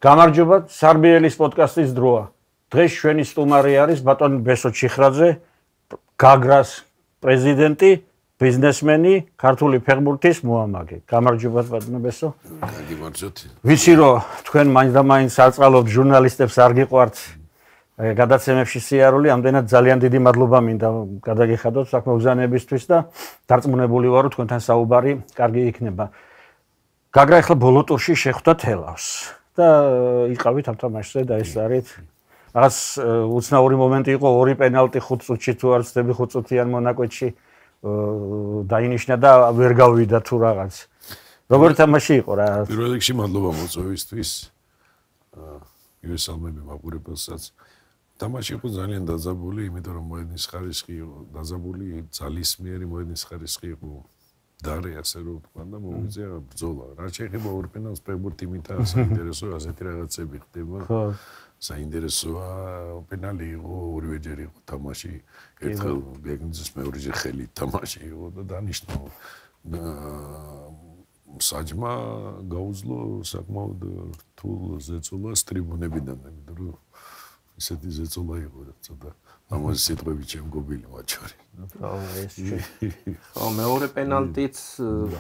გამარჯობა, სარბიელის პოდკასტის დროა. დღეს ჩვენი სტუმარი არის ბატონი ბესო ჩიხრაძე, გაგრას პრეზიდენტი, ბიზნესმენი, ქართული ფეხბურთის მოამაგე. გამარჯობა ბატონო ბესო. გაგიმარჯოთ. ვიცი რომ თქვენ მაინც და მაინც არწყალობთ ჟურნალისტებს არ გიყვართ გადაცემებში სიარული, ამდენად ძალიან დიდი მადლობა მინდა გადაგიხადოთ საქმოგზავნებისთვის და დარწმუნებული ვარ რომ თქვენთან საუბარი კარგი იქნება. გაგრა ახლა ბოლო ტურში შეხვდა თელავს და იყავით ამ თამაშზე და ეს არის რაღაც უცნაური მომენტი იყო, ორი პენალტი 5 წუთში თუ არ ვცდები 5 წუთიან მონაკვეთში დაინიშნა და ვერ გავიდა თუ რაღაც. როგორი თამაში იყო რა? პირველ რიგში მადლობა მოწვევისთვის. იესალმები მაყურებელსაც. თამაში იყო ძალიან დაძაბული, იმიტომ რომ მოედნის ხარისხი იყო დაძაბული, ძალისმიერი მოედნის ხარისხი იყო. დარე ასე რომ თქვა და მოუწია ბრძოლა. რა შეიძლება ორ პენალს ფეხბურთი მითა საინტერესოა, ასეთი რაღაცები ხდება. ხო. საინტერესოა პენალი იყო, ორივეჯერ იყო თამაში. ერთხელ გეგმის მეორეჯერ ხელი თამაში იყო და დანიშნო. საჯმა გაუძლო საკმაოდ რთულ ზეწოლას ტრიბუნებიდან, იმიტომ რომ ისეთი ზეწოლა იყო ცოტა ამაზე სიტყვები შემგობილი მათ შორის. ხო, მეორე პენალტიც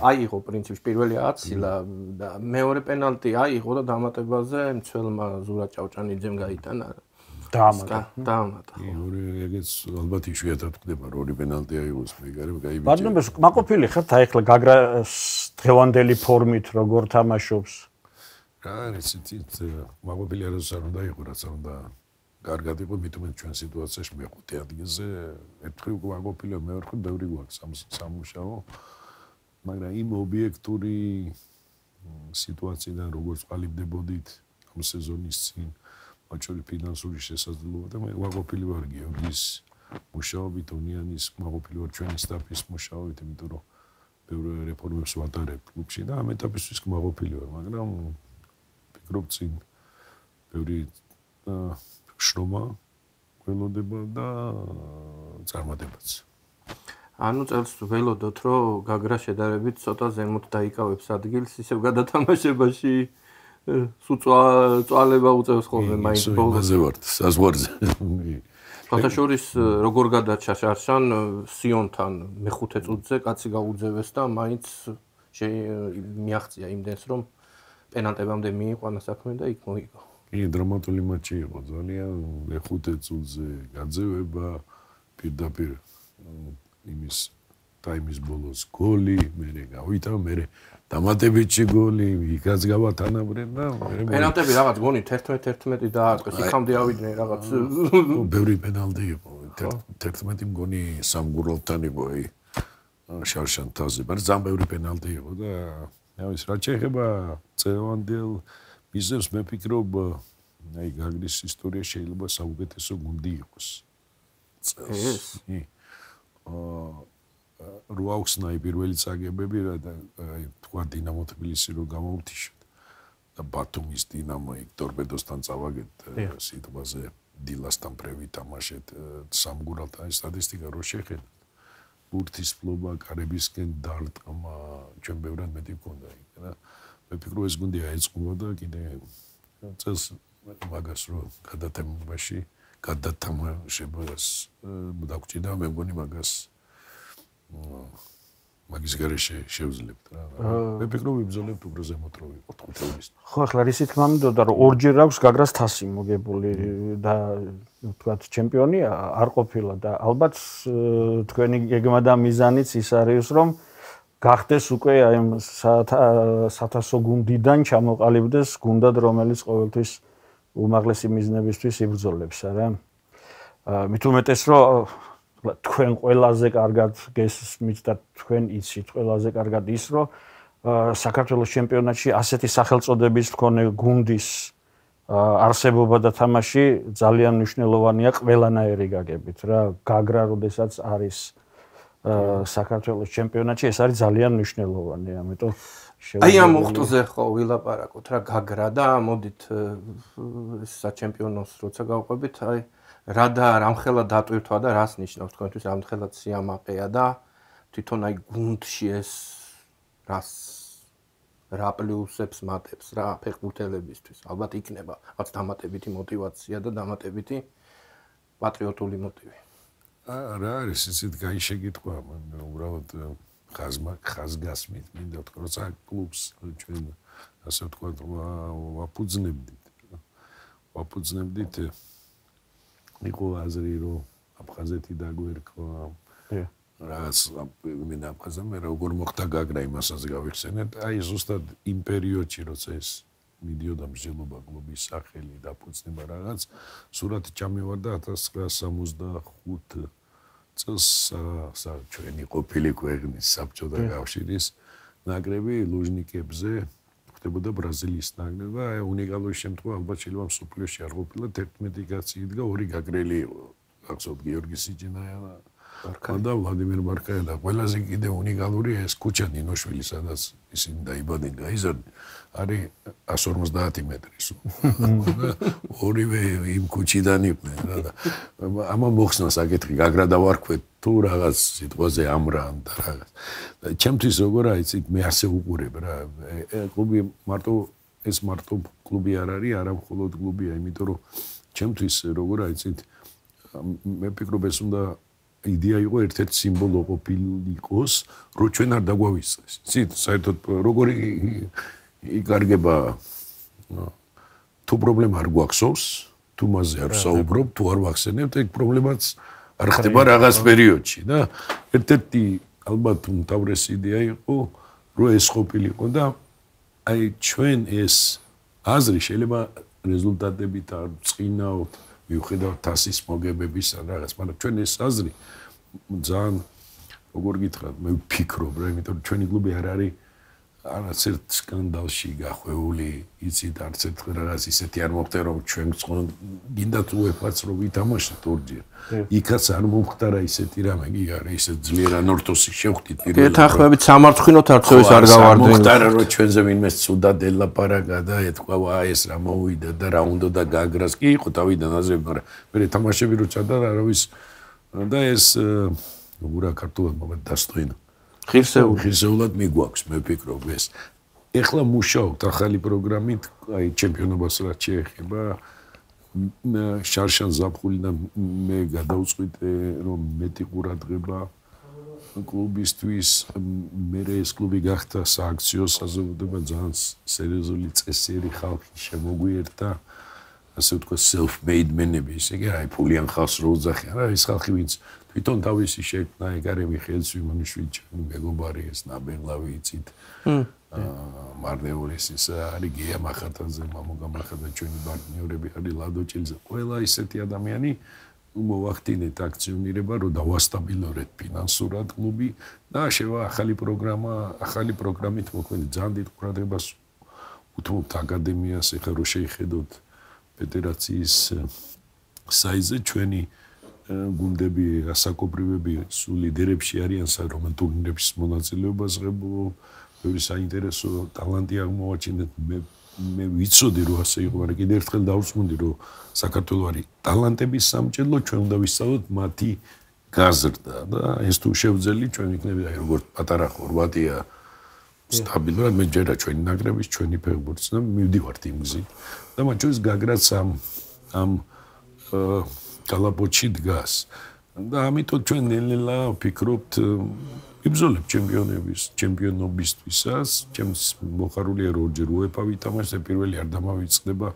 აიღო პრინციპში, პირველი აცილა და მეორე პენალტი აიღო და დამატებაზე მცველმა ზურა ჭავჭანიძემ გაიტანა. დაამატა. ეგეც ალბათ იშვიათად ხდება, რომ ორი პენალტი აიღოს მეგარე, გაიბიჭე. ბატონო, მაყოფილი ხართ აი ახლა გაგრას დღევანდელი ფორმით როგორ თამაშობს? რა არის იცით, მაყოფილი არასდროს არ უნდა იყო, რაც არ უნდა კარგად იყო, მithumet ჩვენ სიტუაციაში მეხუთე ადგილზე, ერთხელ მაყოფილია, მეორე ბევრი გვაქვს სამუშაო, მაგრამ იმ ობიექტური სიტუაციიდან როგორც ყალიბდებოდით ამ სეზონის წინ მაჩვენე ფინანსური შესაძლებლობა და მე მაყოფილი ვარ გიორგის მუშაობით, ონიანის მაყოფილი ვარ ჩვენი სტაფის მუშაობით, იმიტომ რომ ბევრი რეფორმებს ვატარებ კლუბში და ამ ეტაპისთვის მაყოფილი ვარ, მაგრამ ფიქრობ წინ ბევრი შრომა ველოდება და წარმატებაც. ანუ წელს ველოდოთ, რომ გაგრა შედარებით ცოტა ზემოთ დაიკავებს ადგილს, ისევ გადათამაშებაში წვალება უწევს ხოლმე მაინც ბოლოზე ვარ საზღვარზე. ფათაშორის როგორ გადაჭა შარშან სიონთან მეხუთე წუთზე კაცი გაუძევეს და მაინც მიაღწია იმდენს რომ პენალტებამდე მიიყვანა საქმე და იქ მოიგო. კი, დრამატული მატჩი იყო ძალიან, მეხუთე წუთზე გაძევება, პირდაპირ იმის ტაიმის ბოლოს გოლი, მერე გავითავ, მერე დამატებითში გოლი, იქაც გავათანაბრე და პენალტები რაღაც გონი 11-11 დაარტყეს, იქამდე ავიდნენ რაღაც. ბევრი პენალტი იყო, 11 მგონი სამგურელთან იყო აი შარშან თაზე, მაგრამ ძალიან ბევრი პენალტი იყო და ის რა შეიძლება წევანდელ მიზნებს მე ვფიქრობ, აი გაგრის ისტორია შეიძლება საუკეთესო გუნდი იყოს. წელს. რო აქვს ნაი პირველი წაგებები და აი თქვა დინამო თბილისი რო გამოვთიშოთ და ბათუმის დინამო იქ ტორპედოსთან წავაგეთ სიტყვაზე დილასთან პრევი თამაშეთ სამგურალთან სტატისტიკა რო შეხედეთ ბურთის ფლობა კარებისკენ დარტყმა ჩვენ ბევრად მეტი გქონდა იქ და მე ვფიქრობ ეს გუნდი აეწყობა და კიდე წელს მაგას რო გადათამაშებას დაგჭირდა მე მგონი მაგის გარეშე შევძლებთ რა. მე ვფიქრობ ვიბრძოლებთ უფრო ზემოთ რო ვიყოთ 5 წელს. ხო, ახლა რისი თქმა მინდოდა რომ ორჯერ აქვს გაგრას თასი მოგებული და თქვათ ჩემპიონი არ ყოფილა და ალბათ თქვენი გეგმა და მიზანიც ის არის რომ გახდეს უკვე აი ამ სათასო გუნდიდან ჩამოყალიბდეს გუნდად რომელიც ყოველთვის უმაღლესი მიზნებისთვის იბრძოლებს არა. მით უმეტეს რომ თქვენ ყველაზე კარგად გესმით და თქვენ იცით ყველაზე კარგად ის რომ საქართველოს ჩემპიონატში ასეთი სახელწოდების მქონე გუნდის არსებობა და თამაში ძალიან მნიშვნელოვანია ყველანაირი გაგებით რა. გაგრა როდესაც არის საქართველოს ჩემპიონატში ეს არის ძალიან მნიშვნელოვანი, ამიტომ აი ამ მოხტზე ხო ვილაპარაკოთ რა გაგრა და მოდით საჩემპიონოს როცა გავყვებით, აი რა და რამხელა დატვირთვა და რას ნიშნავს თქვენთვის რამხელა სიამაყეა და თვითონ აი გუნდში ეს რა პლუსებს მატებს რა ფეხბურთელებისთვის. ალბათ იქნება რაც დამატებითი мотиваცია და დამატებითი პატრიოტული მოტივი. რა არის ისეთ გაიშეკითხვა, უბრალოდ ხაზგასმით მინდა ვთქვა, როცა კლუბს ჩვენ ასე ვთქვათ, ვაფუძნებდით იყო აზრი, რომ აფხაზეთი დაგვერქვა. რაღაც მინდა აფხაზამე როგორ მოხდა გაგრა იმასაც გავიხსენეთ. აი ზუსტად იმ პერიოდში, როცა ეს მიდიოდა მსჯელობა კლუბის სახელი დაფუძნება რაღაც, სურათი ჩამივარდა 1965 წელს ჩვენი ყოფილი ქვეყნის საბჭოთა კავშირის ნაკრები ლუჟნიკებზე ხდებოდა ბრაზილიის ნაკრები. აი უნიკალური შემთხვევა ალბათ შეიძლება მსოფლიოში არ ყოფილა 11 კაცი იდგა, 2 გაგრელი იყო. ახსოვთ გიორგი სიჯინაია და ვლადიმერ ბარკაია და ყველაზე კიდე უნიკალური ეს ქუჩა ნინოშვილი, სადაც ისინი დაიბადნენ, გაიზარდნენ, არის 150 მეტრის. ორივე იმ ქუჩიდან იყვნენ და ამა მოხსნა საკითხი, გაგრა დავარქვეთ თუ რაღაც სიტყვაზე ამრან და რაღაც. ჩემთვის როგორ აიცით, მე ასე უყურებ რა. კლუბი მარტო კლუბი არ არის, არა მხოლოდ კლუბია, იმიტომ რომ ჩემთვის როგორ აიცით, მე ვფიქრობ ეს უნდა იდეა იყო ერთ-ერთი სიმბოლო ყოფილიყოს, რომ ჩვენ არ დაგვავიწყდეს. იცით, საერთოდ როგორი იკარგება თუ პრობლემა არ გვახსოვს, თუ მასზე არ საუბრობ, თუ არ ვახსენებთ, ეგ პრობლემაც არ ხდება რაღაც პერიოდში და ერთ-ერთი ალბათ უმთავრესი იდეა იყო, რომ ეს ყოფილიყო და აი ჩვენ ეს აზრი შეიძლება რეზულტატებით არ წინაოთ მიუხედავად თასის მოგებებისა რაღაც, მაგრამ ჩვენ ეს აზრი ძალიან როგორ გითხრათ, მე ვფიქრობ რა, იმიტომ რომ ჩვენი კლუბი არ არის არც ერთ სკანდალში გახვეული, იცით, არც ერთ რაღაც ისეთი არ მოხდა, რომ ჩვენ გინდათ უეფაც რომ ვითამაშოთ ორჯერ. იქაც არ მომხდარა ისეთი რამე, კი არა, ისე ძლიერ ანორთოსი შევხვდით პირველად. ეთანხმებით სამარცხინოთ არცოვის არ გავარდნილ. მომხდარა რომ ჩვენზე ვინმე ცუდად ელაპარაკა და ეთქვა, ეს რა მოვიდა და რა უნდა და გაგრას კი იყო თავიდან აზრები, მაგრამ მე თამაშები რო ჩადარა არავის და ეს უბრა ქართულად მომეთ დასტოინა. ღირსეულად მიგვაქვს, მე ვფიქრობ ეს. ეხლა მუშაობთ ახალი პროგრამით, აი ჩემპიონობას რაც შეეხება. შარშან ზაფხულიდან მე გადავწყვიტე, რომ მეტი ყურადღება კლუბისთვის, მე ეს კლუბი გახდა სააქციო საზოგადოება, ძალიან სერიოზული წესიერი ხალხი შემოგვიერთა, ასე ვთქვათ, self-made men-ები, ისე კი აი ფულიან ხალხს რო უძახიან, რა ის ხალხი ვინც თვითონ თავისი შექმნა, ეგარები ხელსვიმონიშვილი ჩვენი მეგობარი ეს ნაბეღლავი იცით. მარნეულის ის არის გია მახათაძე, მამუგა მახათა ჩვენი პარტნიორები არის ლადო ჭილძე. ყველა ისეთი ადამიანი მოვახდინეთ აქციონირება, რომ დავასტაბილურეთ ფინანსურად კლუბი და შევა ახალი პროგრამით მოქმედი ძალიან დიდ ყურადღებას უთმობთ აკადემიას, ეხლა რო შეიხედოთ ფედერაციის საიტზე ჩვენი გუნდები, ასაკობრივები სულ ლიდერებში არიან საერთოდ ტურნირების მონაწილეობას ღებულობ, ბევრი საინტერესო ტალანტი აღმოვაჩინეთ. მე ვიცოდი რომ ასე იყო, მაგრამ კიდევ ერთხელ დავსმუნდი რომ საქართველოს არის ტალანტების სამჭედლო, ჩვენ უნდა ვისწავლოთ მათი გაზრდა და ეს თუ შევძელი ჩვენ იქნება აი როგორც პატარა ხორვატია სტაბილურად მე ჯერა ჩვენი ნაკრების, ჩვენი ფეხბურთის და მივდივართ იმ გზით. და მათ შორის გაგრაც ამ კალაპოჩი დგას. და ამიტომ ჩვენ ნელ-ნელა ვფიქრობთ იბრძოლებ ჩემპიონობისთვისაც, ჩემს მოხარულია რომ ორჯერ UEFA ვითამაშე, პირველი არ დამავიწყდება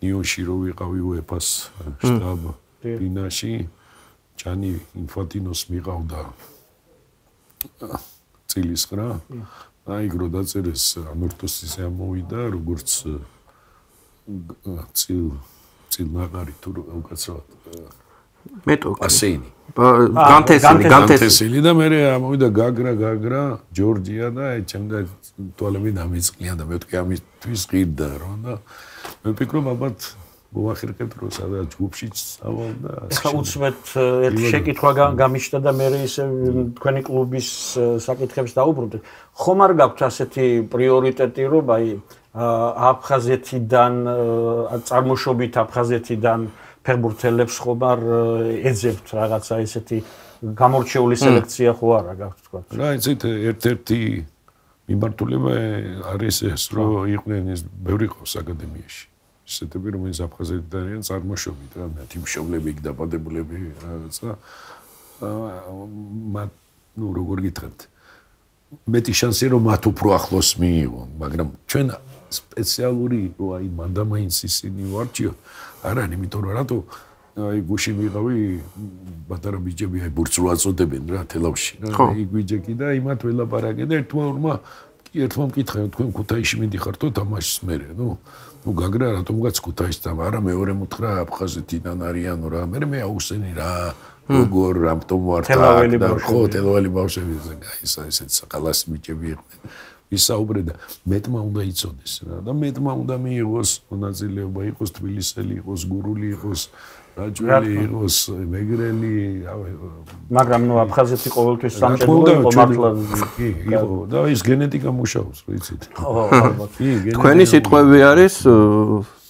ნიონში რო ვიყავი UEFA-ს შტაბ ბინაში, ჯანი ინფანტინოს მიყავდა წილის ხრა, აი გრო დაწერეს ამორტოსის ამოვიდა როგორც წილნაღარი თუ უკაცრავად მეტო ასეინი განთესილი და მე ამოვიდა გაგრა ჯორჯია და ჩემდა თვალები დამიწყლიან და მე ვთქვი ამისთვის ღირდა რომ და მე ვფიქრობ ალბათ მოვახერხებთ რომ სადაც ჯგუფშიც სავალ და ახლა უცბად ერთი შეკითხვა გამიშთა და მე ისე თქვენი კლუბის საკითხებს დაუბრუნდით. ხომ არ გაქვთ ასეთი პრიორიტეტი რომ აი აფხაზეთიდან წარმოშობით აფხაზეთიდან ფეხბურთელებს ხომ არ ეძებთ რაღაცა ესეთი გამორჩეული სელექცია ხო არა გაქვთ თქვა. რა იცით ერთ-ერთი მიმართულება არის ეს, რომ იყვნენ ეს ბევრი ყავს აკადემიაში. ისეთები, რომელიც აფხაზეთიდან არიან წარმოშობით, რა, მათი მშობლები იქ დაბადებულები, რაღაცა. ნუ როგორ გითხრათ, მეტი შანსი რომ მათ უფრო ახლოს მიიღონ, მაგრამ ჩვენ სპეციალური იყო აი მანდამაინც ისინი ვარჩიოთ. არ არის, იმიტომ რომ რატო აი გუში მიყავი ბატარა ბიჭები აი ბურთს რო აწოდებენ რა თელავში რა იქ ბიჭები და იმათ ველაპარაკე და ერთმა მკითხა თქვენ ქუთაისში მიდიხართო თამაშის მერე ნუ გაგრა რატომღაც ქუთაისთან არა მეორე მუთხრა აფხაზეთიდან არიანო რა მე აუსენი რა როგორ რამტომ ვარ და ხო თელაველი ბავშვები ისა ესეც ყალას ბიჭები იყვნენ ისაუბრე და მეტმა უნდა იცოდეს რა და მეტმა უნდა მიიღოს მონაწილეობა იყოს თბილისელი იყოს გურული იყოს რაჯველი იყოს მეგრელი მაგრამ ნუ აფხაზეთი ყოველთვის სამჭედლო იყო მართლა კი იყო და ის გენეტიკა მუშაობს რა იცით ხო ალბათ თქვენი სიტყვები არის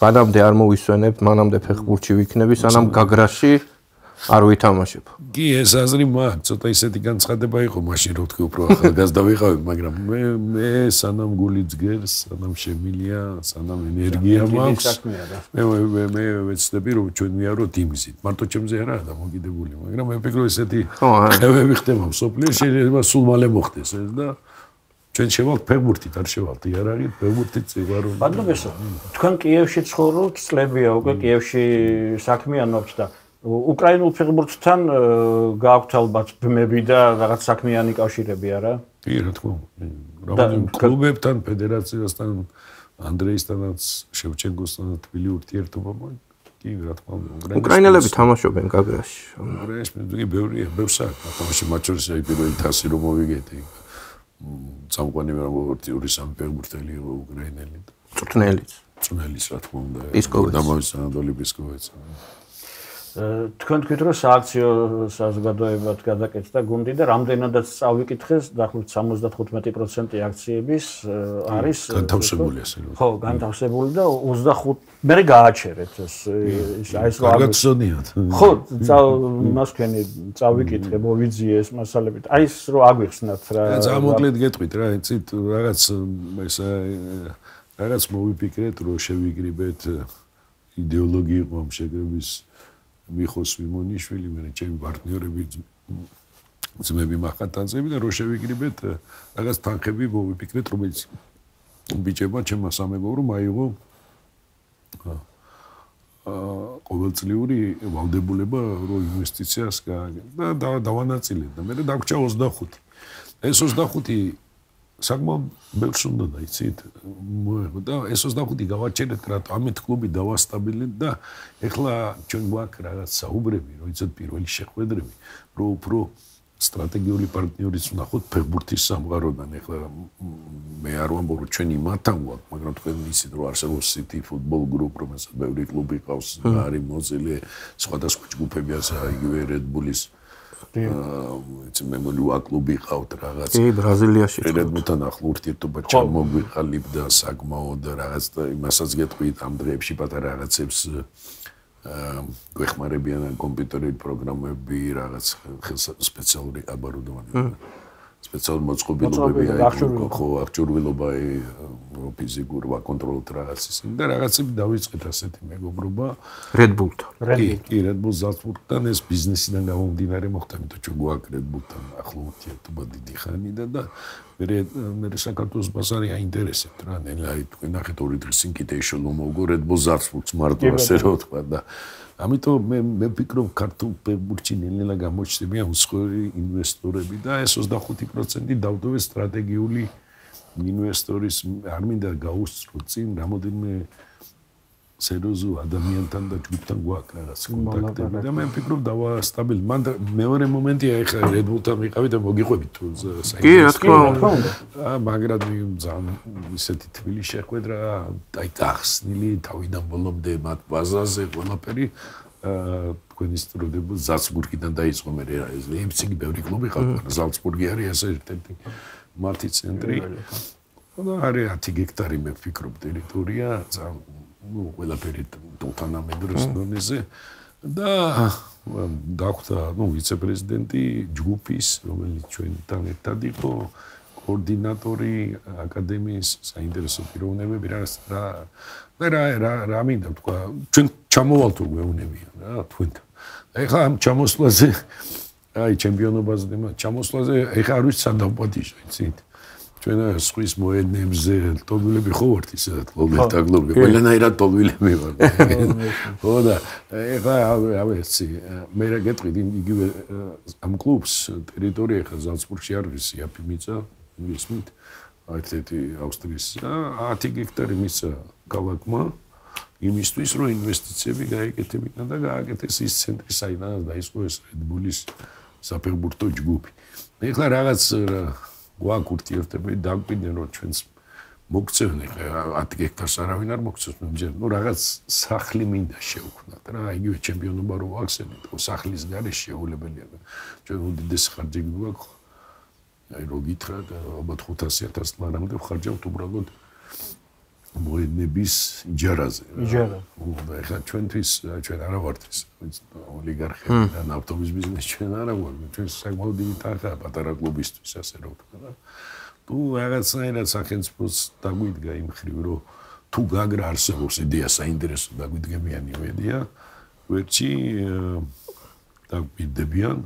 მანამდე არ მოვისვენებ მანამდე ფეხბურთში ვიქნები სანამ გაგრაში არ ვითამაშებ. კი, ეს აზრი მაქვს, ცოტა ისეთი განცხადება იყო მაშინ რო თქვი უფრო ახალგაზრდა ვიყავი, მაგრამ მე სანამ გული ძგერს, სანამ შემილია, სანამ ენერგია მაქვს. მე ვეცდები რომ ჩვენ ვიაროთ იმიზით. მარტო ჩემზე არაა დამოკიდებული, მაგრამ მე ვფიქრობ ესეთი ხევები ხდება მსოფლიოში, შეიძლება სულ მალე მოხდეს ეს და ჩვენ შევალთ ფეხბურთით, არ შევალთ იარაღით, ფეხბურთით წიგარო. ბატონებო, თქვენ კიევში ცხოვრობთ, წლებია უკვე კიევში საქმიანობთ და უკრაინულ ფეხბურთთან გააქვთ ალბათ ბმები და რაღაც საქმიანი კავშირები არა? კი, რა თქმა უნდა. რაღაც კლუბებთან, ფედერაციასთან, ანდრეისთანაც, შევჩენკოსთან თბილი ურთიერთობა მაქვს. კი, რა თქმა უნდა. უკრაინელები თამაშობენ გაგრაში. კი, ბევრია, ბევრსა. თამაში მაჩორის აი პირველი თასი რომ მოვიგეთ. წამყვანი ორი სამი ფეხბურთელი იყო უკრაინელი. წვრთნელის, რა თქმა უნდა. დამოვის ანატოლი პისკოვეც. თქვენ თქვით რომ სააქციო საზოგადოებად გადაკეთდა გუნდი და რამდენადაც წავიკითხეს დაახლოებით 75% აქციების არის განთავსებული ასე რომ ხო განთავსებული და 25 მერე გააჩერეთ ეს აი ეს გარგაცოდიათ ხო მას თქვენი წავიკითხე მოვიძიე ეს მასალები აი ეს რომ აგვიხსნათ რა ზამოკლედ გეტყვით რა იცით რაღაც მოვიფიქრეთ რომ შევიგრიბეთ იდეოლოგია იყო ამ შეგრების მიხოს ვიმონიშვილი მე ჩემი პარტნიორები ძმები მახატანძები და რო შევიგრიბეთ რაღაც თანხები მოვიფიქრეთ რომელიც ბიჭებმა ჩემმა სამეგობრო აიღო ყოველწლიური ვალდებულება რო ინვესტიციას გააკეთა და დავანაწილეთ და მე დაგვრჩა 25 ეს 25 საკმაოდ ბევრს უნდა დაიცით მოეღო და ეს 25 გავაჩერეთ რატო ამით კლუბი დავასტაბილეთ და ეხლა ჩვენ გვაქვს რაღაც საუბრები რომ იცით პირველი შეხვედრები რო უფრო სტრატეგიული პარტნიორიც ვნახოთ ფეხბურთის სამყაროდან ეხლა მე არ ვამბობ რომ ჩვენ იმათთან გვაქვს მაგრამ თქვენ იცით რომ არსებობს City Football Group რომელსაც ბევრი კლუბი ყავს არის მოწილი სხვადასხვა ჯგუფები ასე იგივე Red Bull-ის it's memori კლუბი ყავთ რაღაც კი ბრაზილიაში რედბულთან ახლო ურთიერთობა ჩამოგვიყალიბდა საკმაოდ რაღაც და იმასაც გეტყვით ამ დღეებში პატარა რაღაცებს გვეხმარებიან კომპიუტერული პროგრამები რაღაც სპეციალური აბარუდოვანი სპეციალური მოწყობილობები ხო აღჭურვილობა ფიზიკურ ვაკონტროლოთ რაღაც ის და რაღაცები დავიწყეთ ასეთი მეგობრობა Red Bull-თან კი Red Bull Salzburg-თან ეს ბიზნესიდან გამომდინარე მოხდა იმიტომ რომ გვაქვს Red Bull-თან ახლო ურთიერთობა დიდი ხანი და მე საქართველოს ბაზარი აინტერესებთ რა ნელა თქვენ ნახეთ ორი დღის წინ კიდე ეშელო მოვგო Red Bull Salzburg-ს მარტო ასე რო თქვა და ამიტომ მე ვფიქრობ ქართულ ფეხბურთში ნელა გამოჩნდებიან უცხოური ინვესტორები და ეს 25% დავდოვეს სტრატეგიული ინვესტორის არ მინდა გაუსწრო წინ რამოდენიმე სერიოზულ ადამიანთან და ჯგუფთან გვაქვს რაღაც კონტაქტები და მე ვფიქრობ დავასტაბილ მან მეორე მომენტია ეხლა Red Bull-თან ვიყავი და მოგიყვებით თუ კი რა თქმა უნდა მაგრამ ძალიან ისეთი თბილი შეხვედრა აი გახსნილი თავიდან ბოლომდე მათ ბაზაზე ყველაფერი თქვენი სტრუდებულ ზალცბურგიდან დაიწყო მე ლეიპციგი ბევრი კლუბი ყავდა ზალცბურგი არის ასე ერთ-ერთი მათი ცენტრი და არის 10 ჰექტარი მე ვფიქრობ ტერიტორია ну ყველაფერი თანამედროვე დონეზე და დაგვხდა ну ვიცე-პრეზიდენტი ჯგუფის რომელიც ჩვენთან ერთად იყო კოორდინატორი აკადემიის საინტერესო პიროვნებები რა მინდა თქვა ჩვენ ჩამოვალთ გვეუნებიან რა თქვენთან ეხლა ამ ჩამოსვლაზე აი ჩემპიონობაზე ჩამოსვლაზე ეხლა არ ვიცი სად დავპატიჟო იცით ჩვენ სხვის მოედნებზე ტობილები ხო ვართ ისედაც გლობალტაგლობი ყველანაირად ტობილები ვარ ხო და ეხლა ავეცი მე რა გეტყვით იგივე ამ კლუბს ტერიტორია ეხლა ზალცბურგში არის იაფი მიწა მისმით ერთ-ერთი ავსტრიის 10 გექტარი მიწა ქალაქმა იმისთვის რომ ინვესტიციები გაეკეთებინა და გააკეთეს ის ცენტრი საიდანაც დაიწყო ეს Red Bull-ის საფეხბურთო ჯგუფი ეხლა რაღაც გვაქვს ურთიერთობები დაგვიდნენ რომ ჩვენს მოგწევენ 10 გექტარს არავინ არ მოგწევს მე მჯერ ნუ რაღაც სახლი მინდა შევქმნათ რა იგივე ჩემპიონობა რო ვახსენეთ სახლის გარეშე შეუძლებელია ჩვენ უდიდეს ხარჯი გვაქვს აი რო გითხრათ ალბათ 500,000 ლარამდე ვხარჯავთ უბრალოდ მოედნების იჯარაზე და ეხლა ჩვენთვის ჩვენ არა ვართ ეს ოლიგარხები და ნავთობის ბიზნესი ჩვენ არა ვართ ჩვენ საკმაოდ დიდი თანხა პატარა კლუბისთვის ასე რომ ვთქვა და თუ რაღაცნაირად სახელმწიფოს დაგვიდგა იმ ხრივ რომ თუ გაგრა არსებობს იდეა საინტერესო დაგვიდგებიან იმედია ვერჩი დაგვიდებიან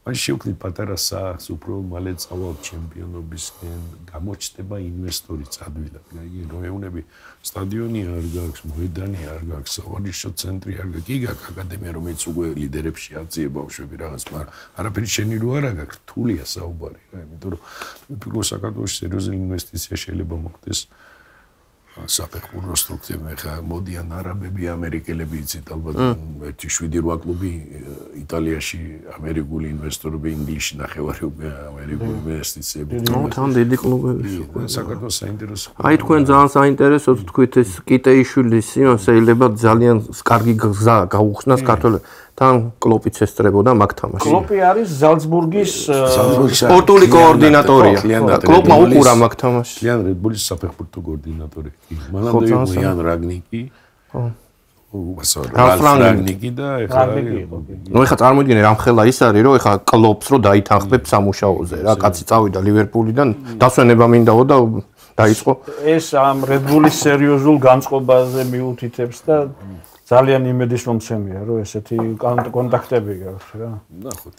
მაშინ შევქმნით პატარა სახლს უფრო მალე წავალთ ჩემპიონობისკენ გამოჩნდება ინვესტორი წადვილად იგი როეუნები სტადიონი არ გაქვს მოედანი არ გაქვს სავარჯიშო ცენტრი არ გაქვს კი გაქვს აკადემია რომელიც უკვე ლიდერებში აწიე ბავშვები რაღაც მაგრამ არაფერი შენი რო არა გაქვს რთულია საუბარი რა იმიტომ რომ პირველ საქართველოში სერიოზული ინვესტიცია შეიძლება მოხდეს საფეხბურთო სტრუქტურები ხა მოდიან არაბები ამერიკელები იცით ალბათ 7-8 კლუბი იტალიაში ამერიკული ინვესტორები ინგლისში ნახევარი უკვე ამერიკული ინვესტიციები თან დიდი კლუბები საქართველოს საინტერესო აი თქვენ ძალიან საინტერესოდ თქვით ეს კიტეიშვილის შეიძლება ძალიან კარგი გზა გაუხსნას საქართველოს თან კლოპიც ესწრებოდა მაგ თამაშს კლოპი არის ზალცბურგის სპორტული კოორდინატორია კლოპმა უყურა მაგ თამაშს ლიან Red Bull-ის საფეხბურთო კოორდინატორი მანამდე იყო იან რაგნიკი რაგნიკი და ეხლა ნუ ეხლა წარმოვიდგინე რამხელა ის არის რომ ეხლა კლოპს რო დაითანხმებ სამუშაოზე რა კაცი წავიდა ლივერპულიდან დასვენება მინდაო და დაიწყო ეს ამ Red Bull-ის სერიოზულ განწყობაზე მიუთითებს და ძალიან იმედის მომცემია რომ ესეთი კონტაქტები გაქვს რა. ნახოთ.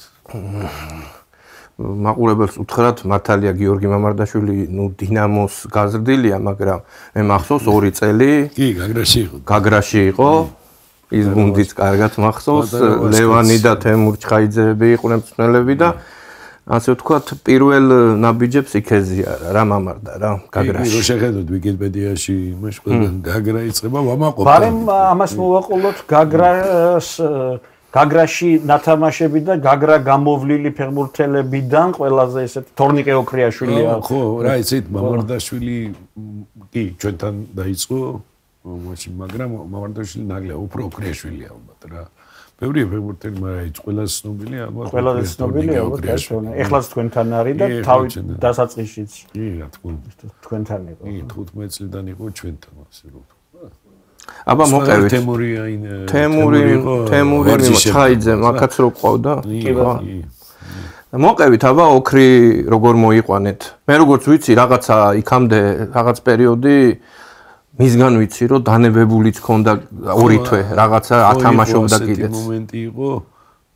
მაყურებელს უთხრათ მართალია გიორგი მამარდაშვილი ნუ დინამოს გაზრდილია, მაგრამ მე მახსოვს 2 წელი კი გაგრაში იყო. ის გუნდიც კარგად მახსოვს, ლევანი და თემურ ჩხაიძეები იყვნენ მწვრთნელები და ასე ვთქვათ, პირველ ნაბიჯებს იქეზია რა მამარდა რა გაგრაში. კი, შეხედოთ ვიკიპედიაში, იმაში ყველა გაგრა იწყება ვამაყობთ. ბარემ ამას მოვაყოლოთ გაგრაში ნათამაშები და გაგრა გამოვლილი ფეხბურთელებიდან ყველაზე ესეთ თორნიკე ოქრიაშვილია. ხო, რა იცით, მამარდაშვილი კი ჩვენთან დაიწყო მაშინ, მაგრამ მამარდაშვილი ნაკლია უფრო ოქრიაშვილია ალბათ რა. ბევრი ფეხბურთელი, მაგრამ ის ყველაზე ცნობილია ალბათ. ყველაზე ცნობილია ალბათ. ეხლაც თქვენთან არის და თავი დასაწყისშიც. კი, რა თქმა უნდა. თქვენთან იყო. კი, 15 წლიდან იყო ჩვენთან, ასე რომ ვთქვა. აბა მოყევით. თემური ჩხაიძე, მაგაც რო ყავდა. კი, ბატონო. მოყევით, აბა ოქრი როგორ მოიყვანეთ. მე როგორც ვიცი, რაღაცა იქამდე რაღაც პერიოდი მისგან ვიცი რომ დანებებულიც ქონდა 2 თვე რაღაცა ათამაშობდა კიდეც. ეს მომენტი იყო,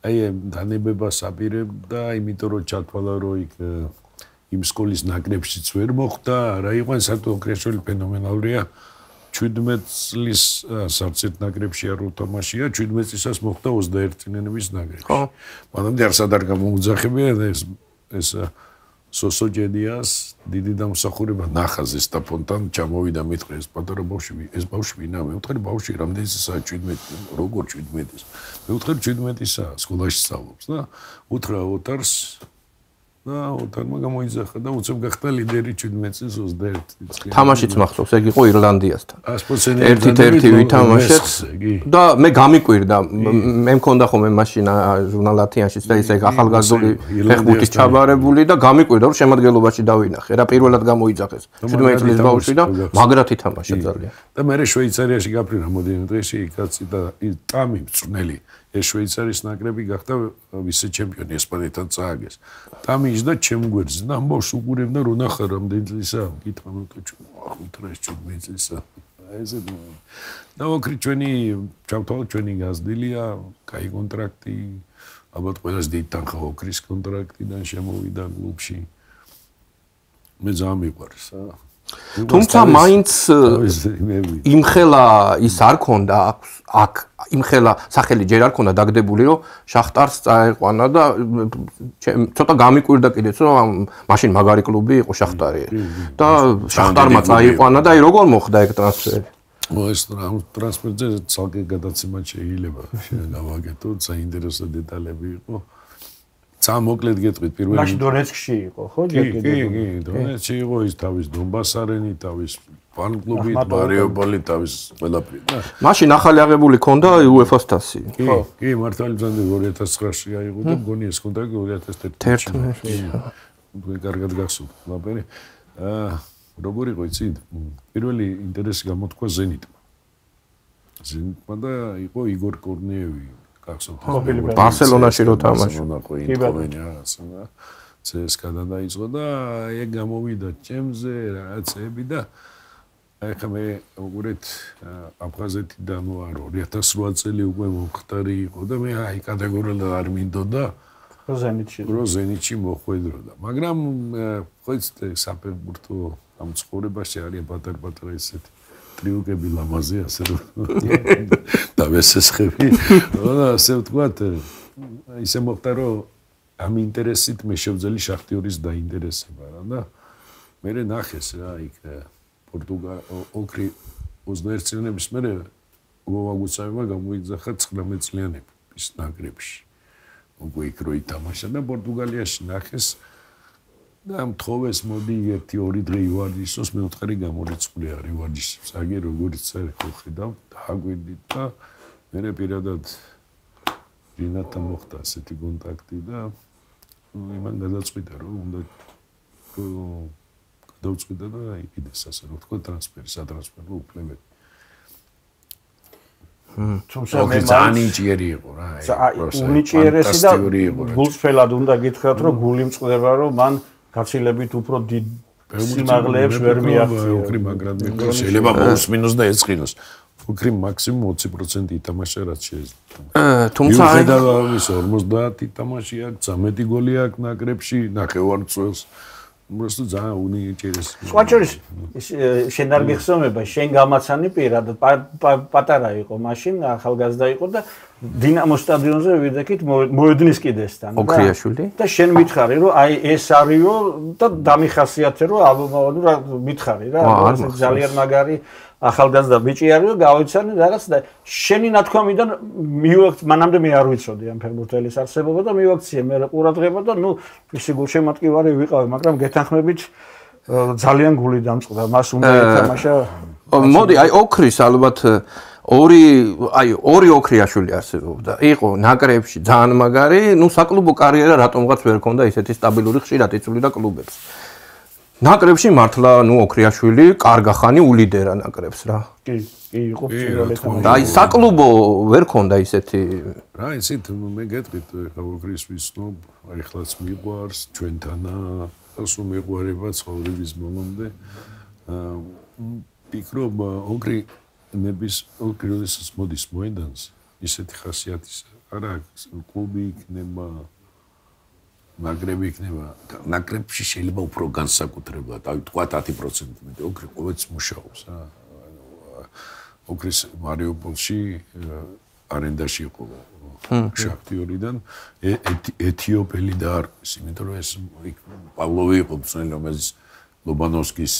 აი დანებებას აპირებდა, იმიტომ რომ ჩათვალა რომ იქ იმ სკოლის ნაკრებშიც ვერ მოხვდა, რა იყო საერთოდ ოქრიაშვილი ფენომენალურია. 17 წლის სარცეთ ნაკრებში არ უთამაშია, 17 წლისას მოხვდა 21 წლიანების ნაკრებში. ხო. მანამდე არც არ გამოუძახებია ეს სოსოჯედიას დიდი დამსახურება ნახაზ ესტაფონთან ჩამოვიდა მითხრა ეს პატარა ბავშვი ეს ბავშვი ვინა მე ვთქვი ბავშვი რამდენისაა 17 როგორ 17-ის მე ვთქვი 17-ისა სკოლაში სწავლობს და უთხრა ოტარს და ოტარმა გამოიძახა და უცებ გახდა ლიდერი 17 წლის 21 წლის თამაშიც მახსოვს ეგ იყო ირლანდიასთან ერთი ვითამაშეთ და მე გამიკვირდა მე მქონდა ხოლმე მაშინ ჟურნალათიანშიც და ისე ახალგაზრდული ფეხბურთის ჩაბარებული და გამიკვირდა რომ შემადგენლობაში დავინახე რა პირველად გამოიძახეს 17 წლის ბავშვი და მაგრად ითამაშა ძალიან და მე შვეიცარიაში გაფრინდა მოდიენ დღეში კაცი და ტამი მწვრთნელი ეს შვეიცარიის ნაკრები გახდა ვიცე-ჩემპიონი ესპანეთთან წააგეს. და მიჯდა ჩემ გვერდზე და ამბავს უყურებდა რო ნახა რამდენი წლისაა, კითხა ნუ თუ 5 წლისა. ესე და ოქრი ჩვენი ჩავთვალოთ ჩვენი გაზრდილია, კაი კონტრაქტი, ალბათ ყველას დიდი თანხა ოქრის კონტრაქტიდან შემოვიდა კლუბში. მე ძალიან მიყვარს, თუმცა მაინც იმხელა ის არ ქონდა აქ იმხელა სახელი ჯერ არ ქონდა დაგდებული რომ შახტარს წაეყვანა და ცოტა გამიკვირდა კიდეც რომ მაშინ მაგარი კლუბი იყო შახტარი და შახტარმა წაიყვანა და აი როგორ მოხდა ეგ ტრანსფერი ეს ტრანსფერზე ცალკე გადაცემა შეიძლება გავაკეთო საინტერესო დეტალები იყო მოკლედ გეტყვით პირველი მაშინ დონეცკში იყო ხო კი დონეცკში იყო ის თავის დონბასარენი თავის ფან-კლუბი მარიუპოლი თავის ყველაფერი და მაშინ ახალი აღებული ქონდა UEFA-ს თასი ხო კი მართალი ბრძანდი 2009-ში აიღო და მგონი ეს კონტრაქტი 2011-ში მე კარგად გახსოვთ ყველაფერი როგორ იყო იცით პირველი ინტერესი გამოთქვა ზენიტმა და იყო იგორ კორნიევი ბარსელონაში რო თამაში. CSKA-დან დაიწყო და ეგ გამოვიდა ჩემზე რაღაცები და ახლა მე უყურეთ აფხაზეთიდან ვარ 2008 წელი უკვე მომხდარი იყო და მე აი კატეგორიულად არ მინდოდა როზენიტში მოხვედროდა მაგრამ ხო იცით საფეხბურთო ამ ცხოვრებაში არის პატარ-პატარა ისეთი ტრიუკები ლამაზი ასე რომ და ვესესხები და ასე ვთქვათ ისე მოხდა რომ ამ ინტერესით მე შევძელი შახტიორის დაინტერესება რა და მე ნახეს რა იქ ოქრი 21 წლიანების მერე გოგუცაევა გამოიძახა 19 წლიანების ნაკრებში უკვე იქ რო ითამაშა და პორტუგალიაში ნახეს და მთხოვეს მოდი 1-2 დღე ივარჯიშოს მეოთხე გამორიცხული არის ივარჯიშებს აგი როგორც წერე ხედავ დააგვირდით და მე პირადად რინათან მოხდა ასეთი კონტაქტი და იმან გადაწყვიტა რომ უნდა გადავწყვიტა და იყიდეს ასე რომ თქვა ტრანსფერი სატრანსფერო უფლებები თუმცა მე ძალიან ნიჭიერი იყო რა უნიჭიერესი და გულწრფელად უნდა გითხრათ რომ გული მწყდება რომ მან გაცილებით უფრო დიდ სიმაღლეებს ვერ მიაღწია. ოქრი მაგრამ შეიძლება მოუსმინოს და ეწყინოს. ოქრი მაქსიმუმ 20% ითამაშა რაც შეიძლება. თუმცა აი და ის 50 ითამაში აქვს, 13 გოლი აქვს ნაკრებში, ნახევარწელს. просто ძალიან უნიჭიერესი. სხვა შორის შენ არ გიხსოვნება, შენ გამაცანი პირად პატარა იყო მაშინ, ახალგაზრდა იყო და დინამო სტადიონზე ვიდექით მოედნის კიდესთან ოქრიაშვილი და შენ მითხარი რომ აი ეს არისო და დამიხასიათე რომ ანუ რა მითხარი რა ძალიან მაგარი ახალგაზრდა ბიჭი არისო გავიცანი რაღაც და შენი ნათქვამიდან მივაქცე მანამდე მე არ ვიცოდი ამ ფეხბურთელის არსებობა და მივაქციე მე ყურადღება და ნუ ისი გულშემატკივარი ვიყავი მაგრამ გეთანხმებით ძალიან გული დამწყდა მას უნდა ეთამაშა მოდი აი ოქრის ალბათ ორი ოქრიაშვილი არსებობდა. იყო ნაკრებში ძალიან მაგარი, ნუ საკლუბო კარიერა რატომღაც ვერ ქონდა ისეთი სტაბილური ხშირად იწვლიდა კლუბებს. ნაკრებში მართლა ნუ ოქრიაშვილი კარგა ხანი ულიდერა ნაკრებს რა. კი, იყო პირველი თამაში. და აი საკლუბო ვერ ქონდა ისეთი რა იცით მე გეტყვით ხა ოქრის ვისნობ, ეხლაც მიყვარს ჩვენთანა, ასო მიყვარება ცხოვრების მომამდე. ფიქრობ ოქრი ნების ოქრიოლის მოდის მოედანს ისეთი ხასიათის არა კლუბი იქნება ნაკრები იქნება ნაკრებში შეიძლება უფრო განსაკუთრებულად აი თქვა 10% მეტი ოქრი ყოველთვის მუშაობს რა ოქრის მარიუპოლში არენდაში იყო შახტიორიდან ეთიოპელი და არის იმიტომ რომ ეს პავლოვი იყო ძნელი რომელიც ლობანოვსკის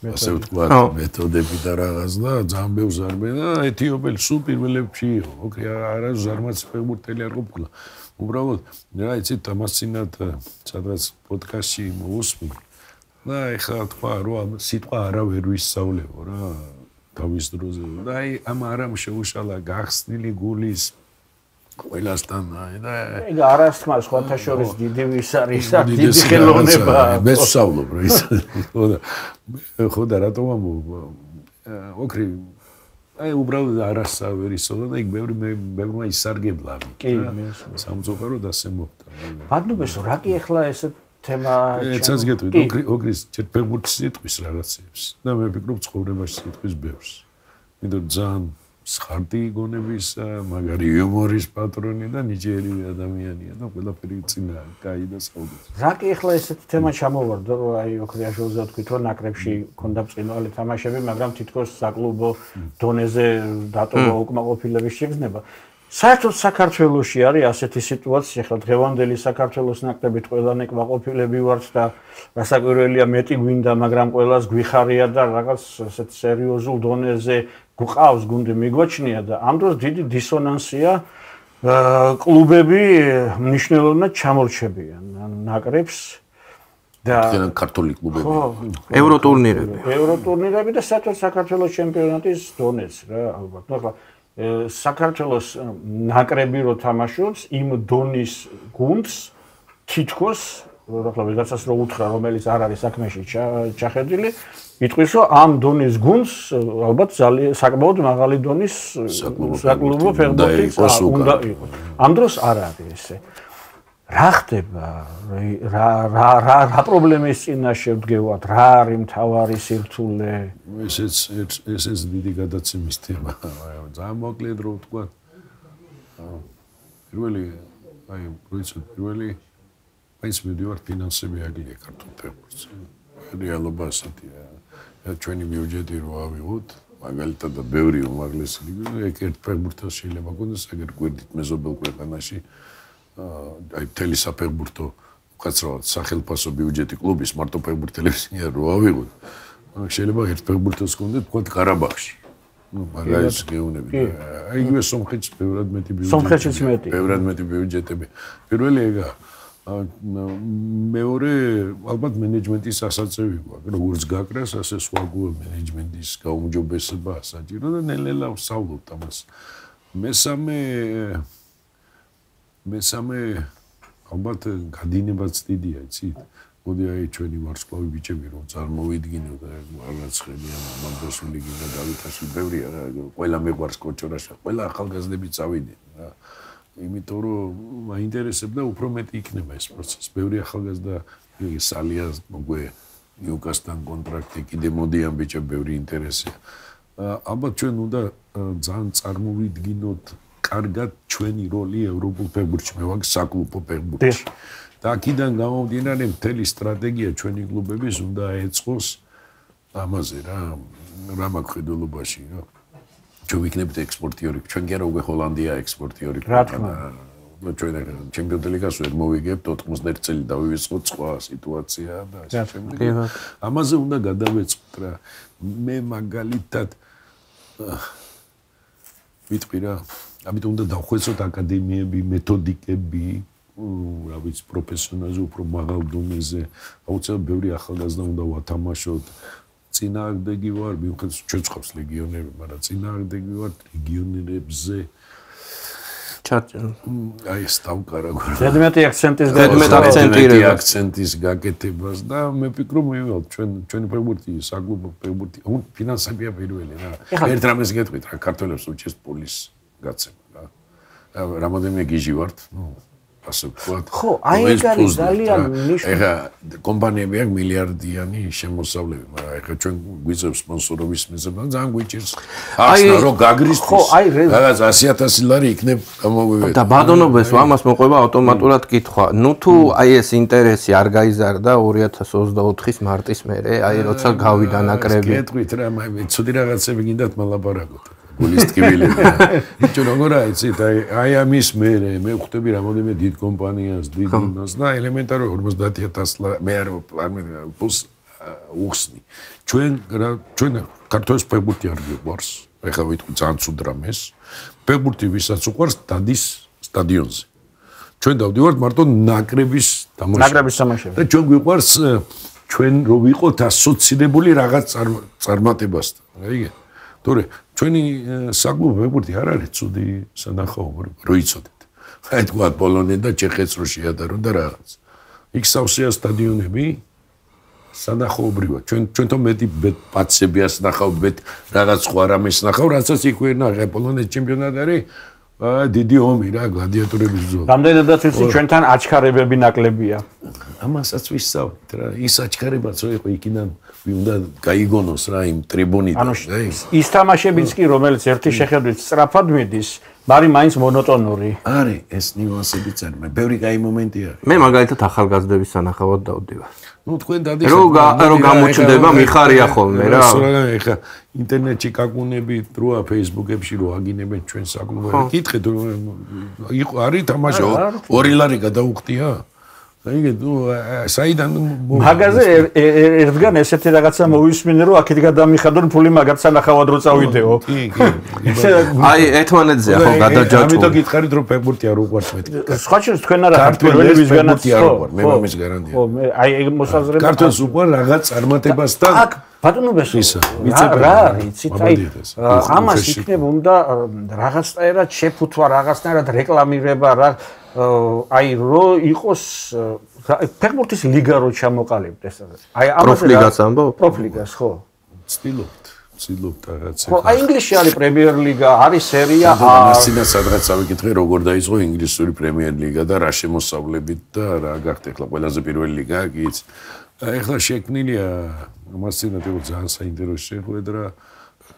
ასე ვთქვათ მეთოდები და რაღაც და ძალიან ბევრ ზარმენა ეთიოპელი სულ პირველებში იყო ოქრი არა ზარმაც ფეხბურთელი არ ყოფილა უბრალოდ რა იცით ამასწინათ სადღაც პოდკასტში მოვუსმი და ეხლა თქვა რომ სიტყვა არა ვერ ვისწავლებო რა თავის დროზე და აი ამ არამ შეუშალა გახსნილი გულის ყველასთან და ეგ არასთმა სხვათა შორის დიდი ვის არის დიდი ხელოვნება მე ვსწავლობ რა ის ხო და რატომ ოქრი აი უბრალოდ არასავერისო და იქ ბევრმა ისარგებლა. კი, სამწუხარო დასემოხდა. ბადნუბეს რა კი ახლა ეს თემა ეცაც გეტყვით, ოქრის ჯერ ფეხბურთის სიტყვის რაღაცებს და მე ვფიქრობ ცხოვრებაში სიტყვის ბევრს. იმიტომ ძალიან სხარტი გონების, მაგარი იუმორის პატრონი და ნიჭიერი ადამიანია და ყველაფერი წინა, კაი და საუბარი. რა კი ახლა ესეთი თემა ჩამოვარდა, რომ აი ოქრიაშვილზე თქვით, რომ ნაკრებში ქონდა ბრწყინვალე თამაშები, მაგრამ თითქოს საკლუბო დონეზე დატოვა უკმაყოფილების შეგრძნება. საერთოდ საქართველოში არის ასეთი სიტუაცია, ახლა დღევანდელი საქართველოს ნაკრებით ყველანი კმაყოფილები ვართ და რასაკვირველია მეტი გვინდა, მაგრამ ყველას გვიხარია და რაღაც ასეთ სერიოზულ დონეზე გვყავს გუნდი მიგვაჩნია და ამ დროს დიდი დისონანსია კლუბები მნიშვნელოვნად ჩამორჩებიან ნაკრებს და ქართული კლუბები ევროტურნირები და საერთოდ საქართველოს ჩემპიონატის დონეც რა ალბათ. ნუ ახლა საქართველოს ნაკრები რო თამაშობს იმ დონის გუნდს თითქოს ახლა ვიღაცას რო უთხრა რომელიც არ არის საქმეში ჩახედილი იტყვის რომ ამ დონის გუნდს ალბათ ძალიან საკმაოდ მაღალი დონის საკლუბო ფეხბურთის უნდა იყოს. ამ დროს არ არის ესე. რა ხდება? რა პრობლემის წინაშე ვდგევართ? რა არის მთავარი სირთულე? ესეც დიდი გადაცემის თემა. ძალიან მოკლედ რო ვთქვა. პირველი მაინც მივიდივართ ფინანსები აგლია ქართულ ფეხბურთს. რეალობა ასეთია. ჩვენი ბიუჯეტი რო ავიღოთ, მაგალითად და ბევრი უმაღლესი ლიგა, ერთ ფეხბურთელს შეიძლება გქონდეს აგერ გვერდით მეზობელ ქვეყანაში აი მთელი საფეხბურთო უკაცრავად სახელმწიფო ბიუჯეტი კლუბის მარტო ფეხბურთელებს რო ავიღოთ, შეიძლება ერთ ფეხბურთელს გქონდეს თქვა ყარაბაღში. ნუ მაგას გეუბნები. აი იგივე სომხეთში ბევრად მეტი ბიუჯეტი. სომხეთშიც მეტი. ბევრად მეტი ბიუჯეტები. პირველი ეგა მეორე ალბათ მენეჯმენტის ასაწევი გვაქვს. როგორც გაკრას, ასე სხვა მენეჯმენტის გაუმჯობესება საჭირო და ნელ-ნელა ვსწავლობთ ამას. მესამე ალბათ გადინებაც დიდია, იცით? მოდი აი ჩვენი ვარსკვლავი ბიჭები რომ წარმოვიდგინო და რაღაცხებიან მანდოსული გინდა დავითაშვილი ბევრია რა, ყველა მეყვარს კოჭორაშა, ყველა ახალგაზრდები წავიდნენ რა. იმიტომ რომ მაინტერესებდა უფრო მეტი იქნება ეს პროცესი. ბევრი ახალგაზრდა სალიას მოგვე ნიუკასთან კონტრაქტი კიდე მოდიან ბიჭები, ბევრი ინტერესია. ალბათ ჩვენ უნდა ძალიან წარმოვიდგინოთ კარგად ჩვენი როლი ევროპულ ფეხბურთში, მე ვაკ საკლუბო ფეხბურთში. და აქედან გამომდინარე მთელი სტრატეგია ჩვენი კლუბების უნდა ეწყოს ამაზე რა მაქვს რა. ჩვენ ვიქნებით ექსპორტიორი, ჩვენ კი არა უკვე ჰოლანდია ექსპორტიორი. რა თქმა უნდა. ჩვენ ჩემპიონთა ლიგას ვერ მოვიგებთ 91 წელი დავივიწყოთ სხვა სიტუაცია და ასე შემდეგ. ამაზე უნდა გადავეწყოთ რა. მე მაგალითად ვიტყვი რა, ამიტომ უნდა დავხვეწოთ აკადემიები, მეთოდიკები, რა ვიცი, პროფესიონალზე უფრო მაღალ დონეზე. აუცილებლად ბევრი ახალგაზრდა უნდა ვათამაშოთ. წინააღმდეგი ვარ, მიუხედავად ჩვენ ხავს ლეგიონერები, მაგრამ წინააღმდეგი ვარ ლეგიონერებზე. აი სტავკარა გვარ. ზედმეტი აქცენტის გაკეთებას და მე ვფიქრობ მივიღოთ ჩვენი ფეხბურთი, საკლუბო ფეხბურთი, ფინანსებია პირველი რა. ერთ რამეს გეტყვით რა, ქართველებს უჭირს პულის გაცემა რა. რამოდენიმე გიჟი ვართ, ასე ვთქვათ. ხო, აი ეს არის ძალიან ნიშნული. ეხა კომპანიები აქვს მილიარდიანი შემოსავლები, მაგრამ ეხა ჩვენ გვიწევს სპონსორობის მიზეზად ძალიან გვიჭირს. ახლა რო გაგრისთვის, რაღაც 100,000 ლარი იქნებ გამოვივედი. და ბადონობას ამას მოყვება ავტომატურად კითხვა. ნუ თუ აი ეს ინტერესი არ გაიზარდა 2024-ის მარტის მერე, აი როცა გავიდა ნაკრები. გეტყვით რა, მე ცუდი რაღაცები გინდათ მალაპარაკოთ. გულის ტკივილები. იცი როგორ აიცით, აი ამის მერე მე ვხვდები რამოდენიმე დიდ კომპანიას, დიდ ინას და ელემენტარული 50,000 მე არ პლუს უხსნი. ჩვენ ქართლის ფეხბურთი არ გვიყვარს. ეხლა ვიტყვი ძალიან ცუდ რამეს. ფეხბურთი ვისაც უყვარს, დადის სტადიონზე. ჩვენ დავდივართ მარტო ნაკრების თამაშში. და ჩვენ გვიყვარს ჩვენ რო ვიყოთ ასოცირებული რაღაც წარმატებასთან. რაიგე? თორე ჩვენი საკლუბო ფეხბურთი არ არის ცუდი სანახაობი, რო იცოდეთ. აი თქვა პოლონე და ჩეხეთს რო შეადარო და რაღაც. იქ სავსეა სტადიონები სანახაობრივად. ჩვენთან მეტი პაციენტებს ნახავთ, მეტ რაღაც სხვა რამეს ნახავ, რასაც იქ ვერ ნახე. პოლონეთის ჩემპიონატი არის დიდი ომი რა, გლადიატორების ბრძოლა. რამდენადაც ვიცი, ჩვენთან აჩქარებები ნაკლებია. ამასაც ვისწავლით რა. ის აჩქარებაც რო იყო იქიდან უნდა გაიგონოს რა იმ ტრიბუნიდან. ის თამაშებიც კი, რომელიც ერთი შეხედვით სწრაფად მიდის, მაგრამ მაინც მონოტონური. არის ეს ნიუანსებიც არის. ბევრი კაი მომენტი არის. მე მაგალითად ახალგაზრდების სანახავად დავდივარ. ნუ თქვენ დადიხართ რო გამოჩნდება მიხარია ხოლმე რა. ეხა ინტერნეტში კაკუნები როა Facebook-ებში რო აგინებენ ჩვენ საკუთარ კითხეთ იყო არის თამაში 2 ლარი გადაუხდია აიგეთ ნუ საიდან მაგაზე ერთგან ესეთი რაღაცა მოვისმინე რომ აქეთ გადამიხადონ ფული მაგათ სანახავად რო წავიდეო აი ერთმანეთზე ახლა გადაჯაჭვო ამიტომ გითხარით რომ ფეხბურთი არ უყვართ მეთქი სხვა შეს თქვენ არა ქართველები ვისგანაც მე მომის გარანტია ხო მე აი ეგ მოსაზრება ქართველს უყვარ რაღაც წარმატებასთან აქ ბატონობეს რა იცით აი ამას იქნება უნდა რაღაცნაირად შეფუთვა რაღაცნაირად რეკლამირება რა აი რო იყოს ფეხბურთის ლიგა რო ჩამოყალიბდეს აი ამაზე პროფლიგას ამბობ პროფლიგას ხო ცდილობთ რაღაცა ხო აი ინგლისში არის პრემიერ ლიგა არის სერია ა მასინა სადღაც ავიკითხე როგორ დაიწყო ინგლისური პრემიერ ლიგა და რა შემოსავლებით და რა გახდა ახლა ყველაზე პირველი ლიგა გიც ახლა შექმნილია მასინა თქო ძალიან საინტერესო შეხვედრა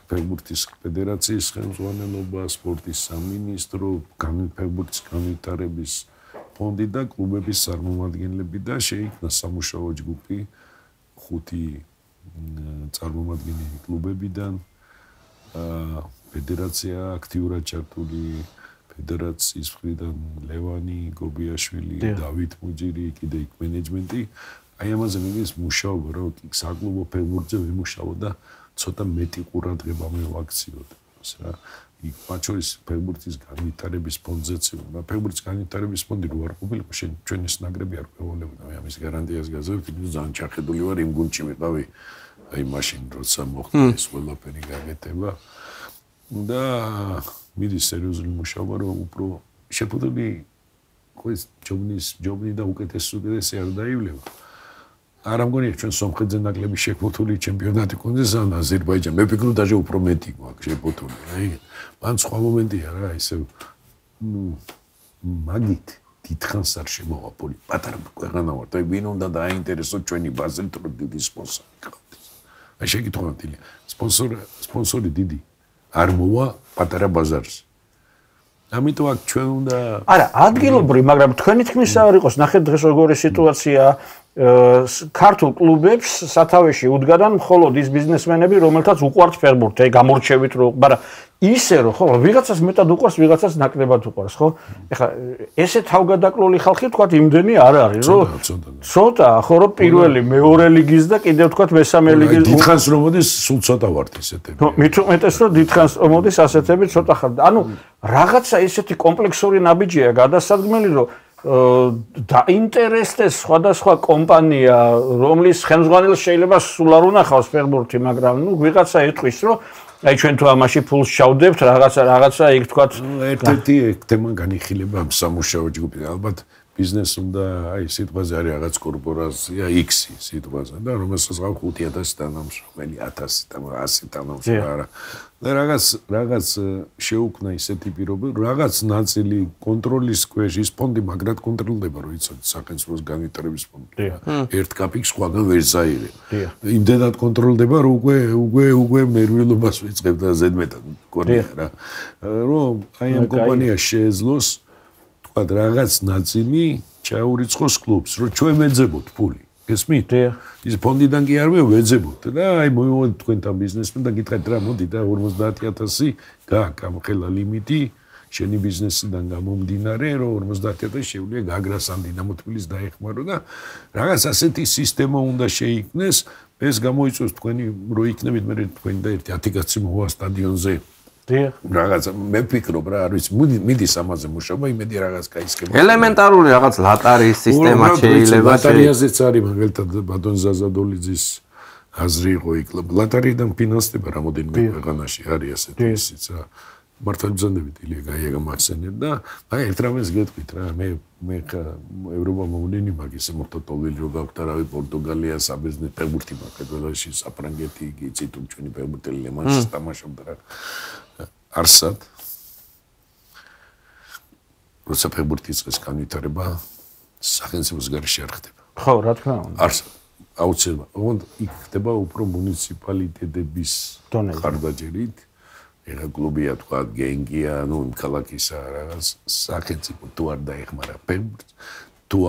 ფეხბურთის ფედერაციის ხელმძღვანელობა, სპორტის სამინისტრო, ფეხბურთის განვითარების ფონდი და კლუბების წარმომადგენლები და შეიქმნა სამუშაო ჯგუფი 5 წარმომადგენელი კლუბებიდან ფედერაცია აქტიურად ჩართული ფედერაციის მხრიდან ლევანი გობიაშვილი, დავით მუჯირი, კიდე იქ მენეჯმენტი აი ამაზე მიგეს მუშაობა რომ საკლუბო ფეხბურთზე ვიმუშაო და ცოტა მეტი ყურადღება მივაქციოთ რა იქ მათ შორის ფეხბურთის განვითარების ფონდზეც და ფეხბურთის განვითარების ფონდი რო არ ყოფილიყო ჩვენ ეს ნაკრები არ ყვეოლებდა მე ამის გარანტიას გაზავთ იმიტომ ძალიან ჩახედული ვარ იმ გუნდში ვიყავი აი მაშინ როცა მოხდა ეს ყველაფერი გაკეთება და მიდის სერიოზული მუშაობა რომ უფრო შეფუთული ხო ეს ჯობნი და უკეთესი არ დაივლება არ ამგონია ჩვენ სომხეთზე ნაკლები შეფუთული ჩემპიონატი კონდეს ან აზერბაიჯანი მე ფიქრობ დაჟე უფრო მეტი გვაქვს შეფუთული აი მან სხვა მომენტია რა ისე მაგით დიდხანს არ შემოვა პოლი პატარა ქვეყანა ვარ და ვინ უნდა დააინტერესოს ჩვენი ბაზელი თუ დიდი სპონსორი გყავდეს აი შეგიტყვანთილი სპონსორი დიდი არ მოვა პატარა ბაზარს ამიტომ აქ ჩვენ უნდა არა ადგილობრივ მაგრამ თქვენი თქმის არ იყოს ნახეთ დღეს როგორი სიტუაცია ქართულ კლუბებს სათავეში უდგანან მხოლოდ ის ბიზნესმენები რომელთაც უყვართ ფეხბურთი აი გამორჩევით რომ მაგრამ ისე რომ ხო ვიღაცას მეტად უყვარს ვიღაცას ნაკლებად უყვარს ხო ეხლა ესე თავგადაკლული ხალხი თქვა იმდენი არ არის რომ ცოტა ხო რომ პირველი მეორე ლიგის და კიდევ თქვა მესამე ლიგის დიდხანს რომ მოდის სულ ცოტა ვართ ესეთები მით უმეტეს რომ დიდხანს მოდის ასეთები ცოტა ხარ ანუ რაღაცა ესეთი კომპლექსური ნაბიჯია გადასადგმელი რომ დაინტერესდეს სხვადასხვა კომპანია რომლის ხელმძღვანელს შეიძლება სულ არ უნახავს ფეხბურთი მაგრამ ნუ ვიღაცა ეთქვის რომ აი ჩვენ თუ ამაში ფულს ჩავდებთ რაღაცა იქ თქვა ერთ-ერთი თემა განიხილება ამ სამუშაო ჯგუფი ალბათ ბიზნეს უნდა აი სიტყვაზე არის რაღაც კორპორაცია X სიტყვაზე და რომელსაც ყავს 5000 თანამშრომელი 1000 თანამშრომელი არა და რაღაც შეუქმნა ისეთი პირობები რაღაც ნაწილი კონტროლის ქვეშ ის ფონდი მაგრად კონტროლდება რომ იცოდეთ სახელმწიფოს განვითარების ფონდი ერთ კაპიკს სხვაგან ვერ ზაირე იმდენად კონტროლდება რომ უკვე მერვილობას ვიწყებ და ზედმეტად გქონია რა რომ აი ამ კომპანიას შეეძლოს რაღაც ნაწილი ჩაურიცხოს კლუბს, რომ ჩვენ ვეძებოთ ფული. გესმით? ის ფონდიდან კი არ ვეძებოთ და აი მოვიდეთ თქვენთან ბიზნესმენ და გითხარით რა მოდი და 50000 გააკ ამ ხელა ლიმიტი შენი ბიზნესიდან გამომდინარე, რომ 50000 შეუძლია გაგრას ან დინამო თბილისს დაეხმარო და რაღაც ასეთი სისტემა უნდა შეიქმნეს, ეს გამოიწვევს თქვენი რო იქნებით მე თქვენ და ერთი 10 კაცი მოვა სტადიონზე. რაღაც მე ვფიქრობ რა არის მიდის ამაზე მუშაობა იმედი რაღაც кайსკება ელემენტარული რაღაც ლატარის სისტემა შეიძლება ლატარიაზეც არის მაგალითად ბატონ ზაზადოლიძის აზრი იყო იქ ლატარიიდან ფინანსდება რამოდენიმე ქვეყანაში არის ასეთი ისიც რა მართლა ბრძანდებით ილია გაიაგა მახსენებ და აი ერთ რამეს გეტყვით რა მე ევროპა მოვლენი მაგის მოხდა ტოლილი რო გაქვთ არავი პორტუგალია საბერძნეთი ფეხბურთი მაგ ყველაში საფრანგეთი იცით თუ ჩვენი ფეხბურთელი ლემანში თამაშობდა რა არსად როცა ფეხბურთის წეს განვითარება სახელმწიფოს გარეშე არ ხდება ხო რა თქმა უნდა არსად აუცილებლად ოღონდ იქ ხდება უფრო მუნიციპალიტეტების ხარდაჭერით ეხა კლუბია თქვა გენგია ნუ ქალაქისა რაღაც სახელმწიფო თუ არ დაეხმარა ფეხბურთს თუ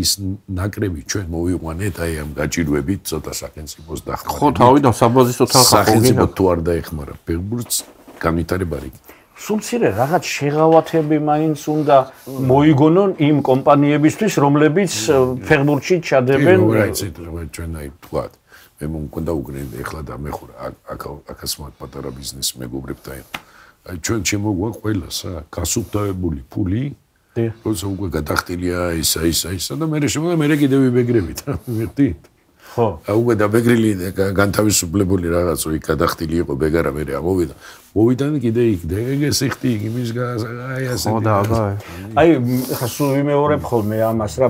ის ნაკრები ჩვენ მოვიყვანეთ აი ამ გაჭირვებით ცოტა სახელმწიფოს დახმარებით ხო თავიდან საბაზისო თანხა სახელმწიფო თუ არ დაეხმარა ფეხბურთს განვითარება არ იქნება სულ მცირე რაღაც შეღავათები მაინც უნდა მოიგონონ იმ კომპანიებისთვის რომლებიც ფეხბურთში ჩადებენ რა იცით ჩვენ აი თქვა მე მომკვდა უგრენ ეხლა და მეხურა აქაც მაგ პატარა ბიზნესი მეგობრებთან აი ჩვენ შემოგვაქვს ყველას რა გასუფთავებული ფული როცა უკვე გადახტილია ისა და მე კიდე ვიბეგრებით რა მივხვდით ხო უკვე დაბეგრილი განთავისუფლებული რაღაცო იქ გადახტილი იყო ბეგარა მე მოვიდა კიდე იქ დეგეს იხტი იმის აი ასე ხო და აბა აი ხა სულ ვიმეორებ ხოლმე ამას რა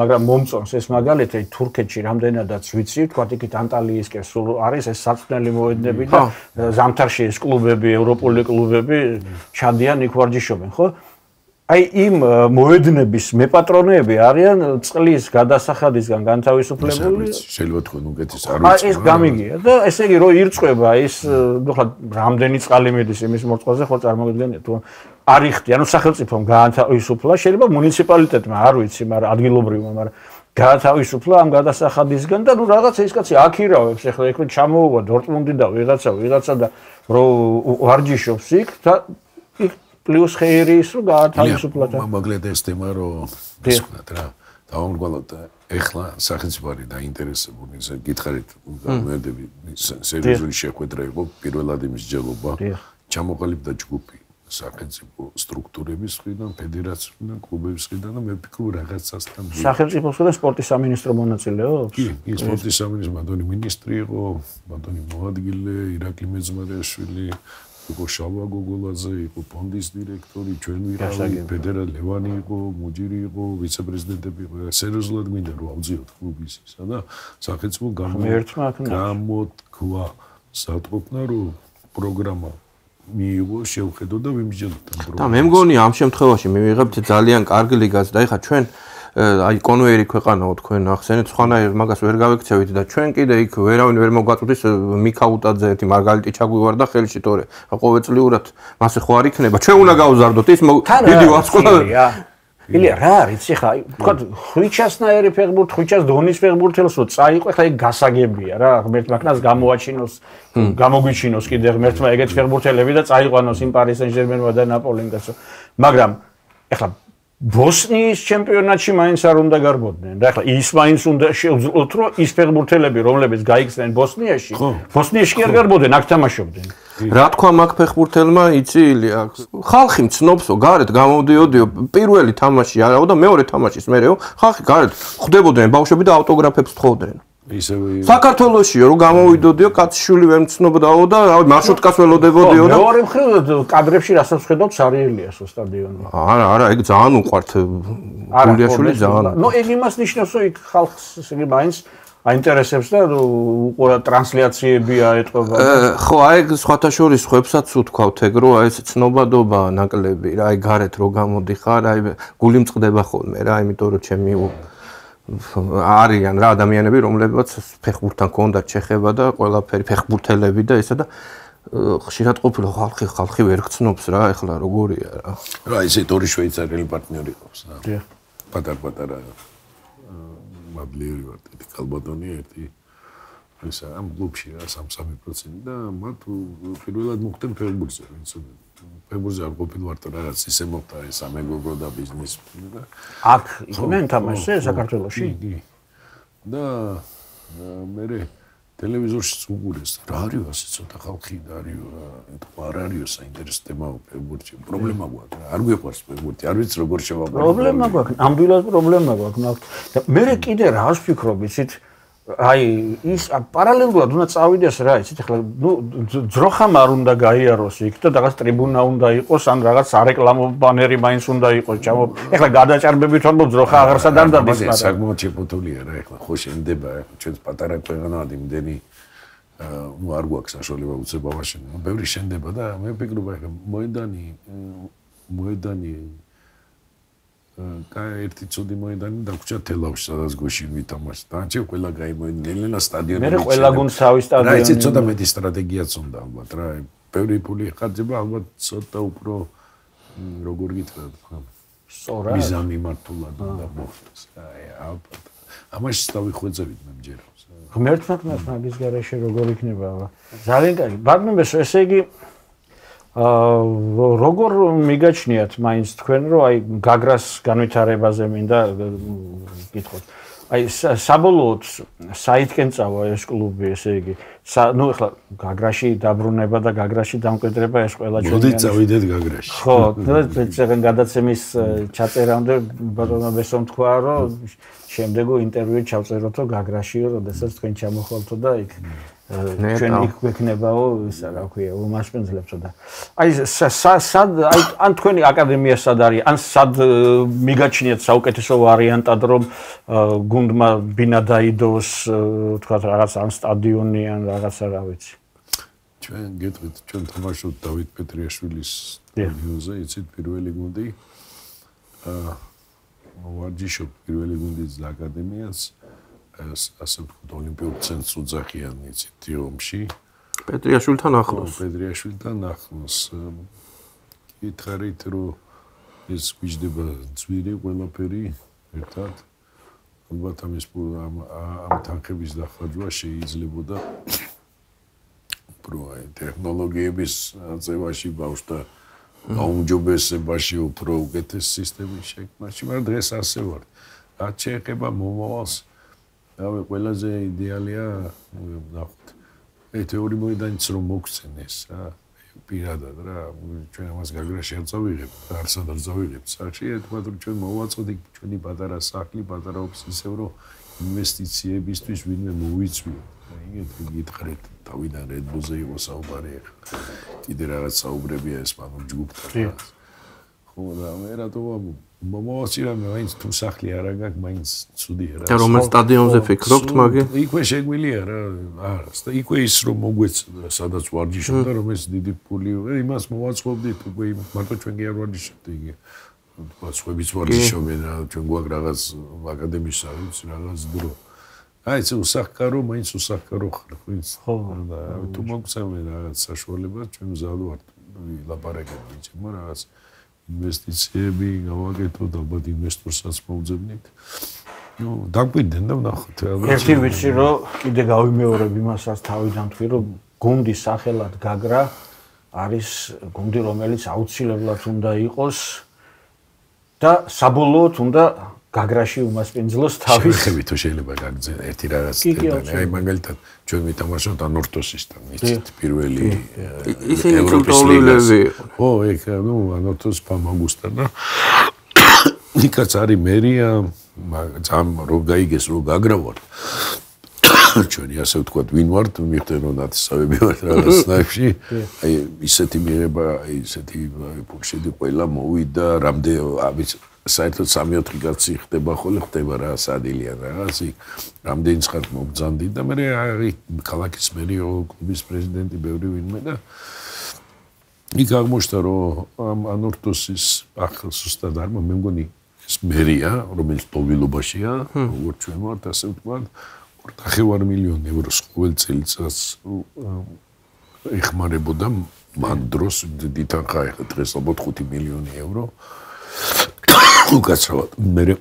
მაგრამ მომწონს ეს მაგალითი თურქეთში რამდენადაც ვიცი თქვა იქით ანტალიისკენ სულ არის ეს საწვნელი მოედნები და ზამთარში ეს კლუბები ევროპული კლუბები ჩადიან იქ ვარჯიშობენ ხო აი იმ მოედნების მეპატრონეები არიან წყლის გადასახადისგან განთავისუფლებული შეიძლება თქვენ უკეთეს არ ვიცი ეს გამიგია და ესე იგი რომ ირწყვება ის ხა რამდენი წყალი მიდის იმის მორწყვაზე ხო წარმოგიდგენთ თუ არ იხდი ანუ სახელმწიფომ გაანთავისუფლა შეიძლება მუნიციპალიტეტმა არ ვიცი მაგრამ ადგილობრივმა მაგრამ გაანთავისუფლა ამ გადასახადისგან და ნუ რაღაც ეს კაცი აქირავებს ეხლა იქ ჩამოუვა დორტმუნდი და ვიღაცა და რო ვარჯიშობს იქ და იქ პლუს ხეირი ის რომ გაათავისუფლოთ. მაგალითად ეს თემა რომ ისხნათ რა. დავამრგვალოთ ეხლა სახელმწიფო არის დაინტერესებული ისე გითხარით გამოდები სერიოზული შეხვედრა იყო პირველად იმის ჯელობა ჩამოყალიბდა ჯგუფი სახელმწიფო სტრუქტურების მხრიდან ფედერაციიდან კლუბების მხრიდან და მე ვფიქრობ რაღაცასთან სახელმწიფოს და სპორტის სამინისტრო მონაწილეობს? კი სპორტის სამინისტრო ბატონი მინისტრი იყო ბატონი მოადგილე ირაკლი მეძმარიაშვილი იყო შალვა გოგოლაძე იყო ფონდის დირექტორი ჩვენ ვიყავით ფედერალ ლევანი იყო მუჯირი იყო ვიცე-პრეზიდენტები იყო სერიოზულად მინდა რომ ავძიოთ კლუბის ისა და სახელმწიფო გამოთქვა სათყოფნა რომ პროგრამა მიიღო შევხედო და ვიმსჯელოთ ამ პროგრამას და მე მგონი ამ შემთხვევაში მივიღებთ ძალიან კარგი ლიგას და ეხა ჩვენ აი კონვეიერი ქვეყანაო თქვენ ახსენეთ სხვანაირ მაგას ვერ გავექცევით და ჩვენ კიდე იქ ვერავინ ვერ მოგვაწვდის მიქაუტაძე ერთი მარგალიტი ჩაგვივარდა ხელში თორე ყოველწლიურად მასე ხო არ იქნება ჩვენ უნდა გავზარდოთ ის დიდი ვარსკვლავი ილია რა არის ეხა თქვა ხვიჩასნაირი ფეხბურთი ხვიჩას დონის ფეხბურთელს რო წაიყო ეხა იქ გასაგებია რა ღმერთმა ქნას გამოაჩინოს გამოგვიჩინოს კიდე ღმერთმა ეგეთ ფეხბურთელები და წაიყვანოს იმ პარი სენ-ჟერმენმა და ნაპოლიმდასო მაგრამ ეხლა ბოსნიის ჩემპიონატში მაინც არ უნდა გარბოდნენ. და ახლა ის მაინც უნდა შეუძლოთ, რომ ის ფეხბურთელები, რომლებიც გაიქცნენ ბოსნიაში, ბოსნიაში კი არ გარბოდნენ, აქ თამაშობდნენ. რა თქვა მაგ ფეხბურთელმა, იცი ილია, ხალხი მცნობსო, გარეთ გამოდიოდიო, პირველი თამაში არაო და მეორე თამაშის მერეო, ხალხი გარეთ ხვდებოდნენ ბავშვები და ავტოგრაფებს თხოვდნენ. საქართველოსიო რომ გამოვიდოდიო კაცშვილი ვერ მცნობდაო და მარშრუტკას ველოდებოდიო და მეორე მხრივ კადრებში რასაც ხედავთ სარიელიასო სტადიონი არა ეგ ძალიან უყვართ გულიაშვილი ძალიან ნუ ეგ იმას ნიშნავს რომ იქ ხალხს იგი მაინც აინტერესებს და უყურა ტრანსლაციებია ეტყობა ხო აი ეგ სხვათა შორის ხვებსაც უთქვავთ ეგ რომ აი ეს ცნობადობა ნაკლები რა აი გარეთ რო გამოდიხარ აი გული მწყდება ხოლმე რა იმიტომ რომ ჩემი არიან რა ადამიანები რომლებიც ფეხბურთთან კონდათ შეხება და ყველაფერი ფეხბურთელები და ისა და ხშირად ყოფილი ხალხი ვერ გწნობს რა ეხლა როგორია რა რა ისე ორი შვეიცარიელი პარტნიორი ყავს რა პატარ-პატარა მადლიერი ვარ ერთი კალბატონი ერთი ისა ამ კლუბში რა 3% და მათ პირველად მოხდნენ ფეხბურთზე ვინც ფეხბურთზე არ ყოფილვართ რაღაც ისე მოხდა ეს ამეგობრო და ბიზნესი და აქ იყვნენ თამაშზე საქართველოში და მე ტელევიზორში უყურეს რა არის ასე ცოტა ხალხი და არის რა არ არის საინტერესო თემა ფეხბურთში პრობლემა გვაქვს რა არ გვიყვარს ფეხბურთი არ ვიცი როგორ შევაყო პრობლემა გვაქვს ნამდვილად პრობლემა გვაქვს და მე კიდე რას ვფიქრობ იცით აი ის პარალელურად უნდა წავიდეს რა იცით ახლა ნუ ძროხამ არ უნდა გაიაროს იქ და რაღაც ტრიბუნა უნდა იყოს ან რაღაც არეკლამო ბანერი მაინც უნდა იყოს ჩამო ახლა გადაჭარბებით ვარ ძროხა აღარსა დარდადის მაგრამ საკმაოდ შეფუთულია რა ახლა ხო შენდება ჩვენს პატარა ქვეყანად იმდენი ნუ არ გვაქვს საშუალება უცებ ავაშენო ბევრი შენდება და მე ვფიქრობ ახლა მოედანი ერთი ცუდი მოედანი დაგვრჩა თელავში სადაც გოშინ ვითამაშ და ყველა გაიმოედი ნელინა სტადიონი მე ყველა გუნდსავი სტადიონი რა იცი ცოტა მეტი სტრატეგიაც უნდა ალბათ რა ბევრი ფული ხარჯება ალბათ ცოტა უფრო როგორ გითხრა სწორად მიზანი მართულად უნდა მოხდეს აი ალბათ ამაში დავიხვეწებით მე მჯერავს ღმერთმა მაგის გარეშე როგორ იქნება ძალიან კარგი ბარნაბეს ესე იგი როგორ მიგაჩნიათ მაინც თქვენ რომ აი გაგრას განვითარებაზე მინდა გითხოთ აი საბოლოოდ საითკენ წავა ეს კლუბი ესე იგი ნუ ახლა გაგრაში დაბრუნება და გაგრაში დამკვიდრება ეს ყველა ჩვენი მოდი წავიდეთ გაგრაში ხო და გადაცემის ჩაწერამდე ბატონო ბესომ თქვა რომ შემდეგო ინტერვიუ ჩავწეროთო გაგრაშიო როდესაც თქვენ ჩამოხვალთო და იქ ჩვენ იქ გვექნებაო ისა რა ქვია უმასპინძლებთო და აი სად აი ან თქვენი აკადემია სად არის ან სად მიგაჩნიათ საუკეთესო ვარიანტად რომ გუნდმა ბინა დაიდოს თქვა რაღაც ან სტადიონი ან რაღაცა რა ვიცი ჩვენ გეტყვით ჩვენ თამაშობთ დავით პეტრიაშვილის სტადიონზე იცით პირველი გუნდი ვარჯიშობთ პირველი გუნდის აკადემიას ასე ვთქვათ ოლიმპიურ ცენტრს უძახიან იცით ომში პეტრიაშვილთან ახლოს პეტრიაშვილთან ახლოს გითხარით რომ ეს გვიждდება ძვირი ყველაფერი ერთად ალბათ ამის ამ თანხების დახარჯვა შეიძლებოდა უფრო ტექნოლოგიების აწევაში ბავშვთა გაუმჯობესებაში უფრო უკეთეს სისტემის შექმნაში მაგრამ დღეს ასე ვარ რაც შეეხება მომავალს რავი ყველაზე იდეალია ნახოთ თეორი მოედანიც რომ მოგცენეს რა პირადად რა ჩვენ ამას გაგრაში არ წავიღებთ არც არ წავიღებთ სახში თქვა რომ ჩვენ მოვაწყოთ ჩვენი პატარა სახლი პატარა ოფისი ისევ რომ ინვესტიციებისთვის ვინმე მოვიწვიოთ ეგეთი გითხრით თავიდან რედბულზე იყო საუბარი კიდე რაღაც საუბრებია ესპანურ ჯგუფთან ხო და მე რატო მომავალში რა მაინც თუ სახლი არ აქვს მაინც ცუდია რა და რომელ სტადიონზე ფიქრობთ მაგე იქვე შეგვიძლია რა არა იქვე ის რომ მოგვეცდა სადაც ვარჯიშობ და რომ ეს დიდი ფული იმას მოვაწყობდით უკვე მარტო ჩვენ კი არ ვარჯიშობთ იგი თქვა სხვაებიც ვარჯიშობენ რა ჩვენ გვაქვს რაღაც აკადემიის რაღაც დრო აი ეს უსახკარო მაინც უსახკარო ხარ ხო და თუ მოგცემენ რაღაც საშუალება ჩვენ მზად ვართ ლაპარაკები ჩემო რაღაც ინვესტიციები გავაკეთოთ ალბათ ინვესტორსაც მოვძებნით ნუ დაგვიდნენ და ვნახოთ ერთი ვიცი რომ კიდე გავიმეორებ იმასაც თავიდან თქვი რომ გუნდის სახელად გაგრა არის გუნდი რომელიც აუცილებლად უნდა იყოს და საბოლოოდ უნდა გაგრაში უმასპინძლოს თავის ხევით თუ შეიძლება გაგძენ ერთი რაღაც თემი აი მაგალითად ჩვენ ვითამაშოთ ანორთოსისთან იცით პირველი ისინი კულტურულები ო ეგ ნუ ანორთოს ფამაგუსტა და იქაც არის მერია ძამ რო გაიგეს რო გაგრავარ ჩვენი ასე ვთქვათ ვინ ვართ მიხდენ რომ ნათესავები ვართ რაღაც ნაებში აი ისეთი მიღება ისეთი პულშედი ყველა მოვიდა რამდენი საერთოდ 3-4 კაცი ხდება ხოლმე ხდება რა სადილიან რაღაცი რამდენი ხარ მოგძანდი და მე აი ქალაქის მერიო კლუბის პრეზიდენტი ბევრი ვინმე და იქ აღმოჩნდა რომ ამ ანორთოსის ახალ სუსტად არ მე მგონი ეს მერია რომელიც ტოვილობაშია როგორც ჩვენ ვართ ასე ვთქვათ 2 მილიონი ევროს ყოველ წელიწადს ეხმარებოდა მან დროს დიდანხა ეხლა დღეს ალბათ 5 მილიონი ევრო უკაცრავად მე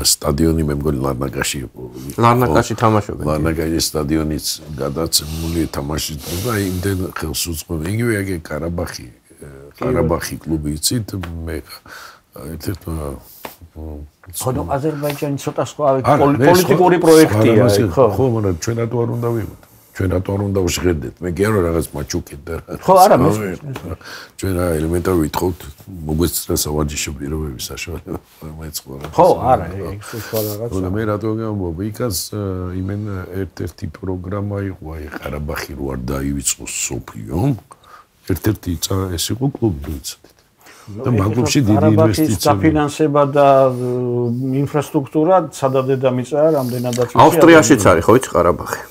სტადიონი მე მგონი ლარნაკაში თამაშობენ ლარნაკაში სტადიონიც გადაცემული თამაშიც და იმდენ ხელს უწყობენ იგივე აგე ყარაბახი კლუბი იცით მე ერთ-ერთი ხო აზერბაიჯანი ცოტა სხვა პოლიტიკური პროექტია ხო ხო მაგრამ ჩვენ რატო არ უნდა ვიყოთ ჩვენ რატო არ უნდა ვშღერდეთ? მე კი არა რაღაც მაჩუკით და ხო, არა, ჩვენ რა ელემენტარულად ვითხოვთ მოგვეცდა სავარჯიშო პირობები საშუალება მეწყო რა. ხო, არა, ეს სხვა რაღაცა. და მე რატო გამბობ, იქაც იმენ ერთ-ერთი პროგრამა იყო, აი ყარაბაღი რო არ დაივიწყოს სოფლიომ, ერთ-ერთი ეს იყო კლუბი ვიცოდეთ. და მაგლუბში დიდი ინვესტიციები. დაფინანსება და ინფრასტრუქტურა სადადედამიწა რამდენადაც ავსტრიაშიც არის, ხო იცი ყარაბაღი.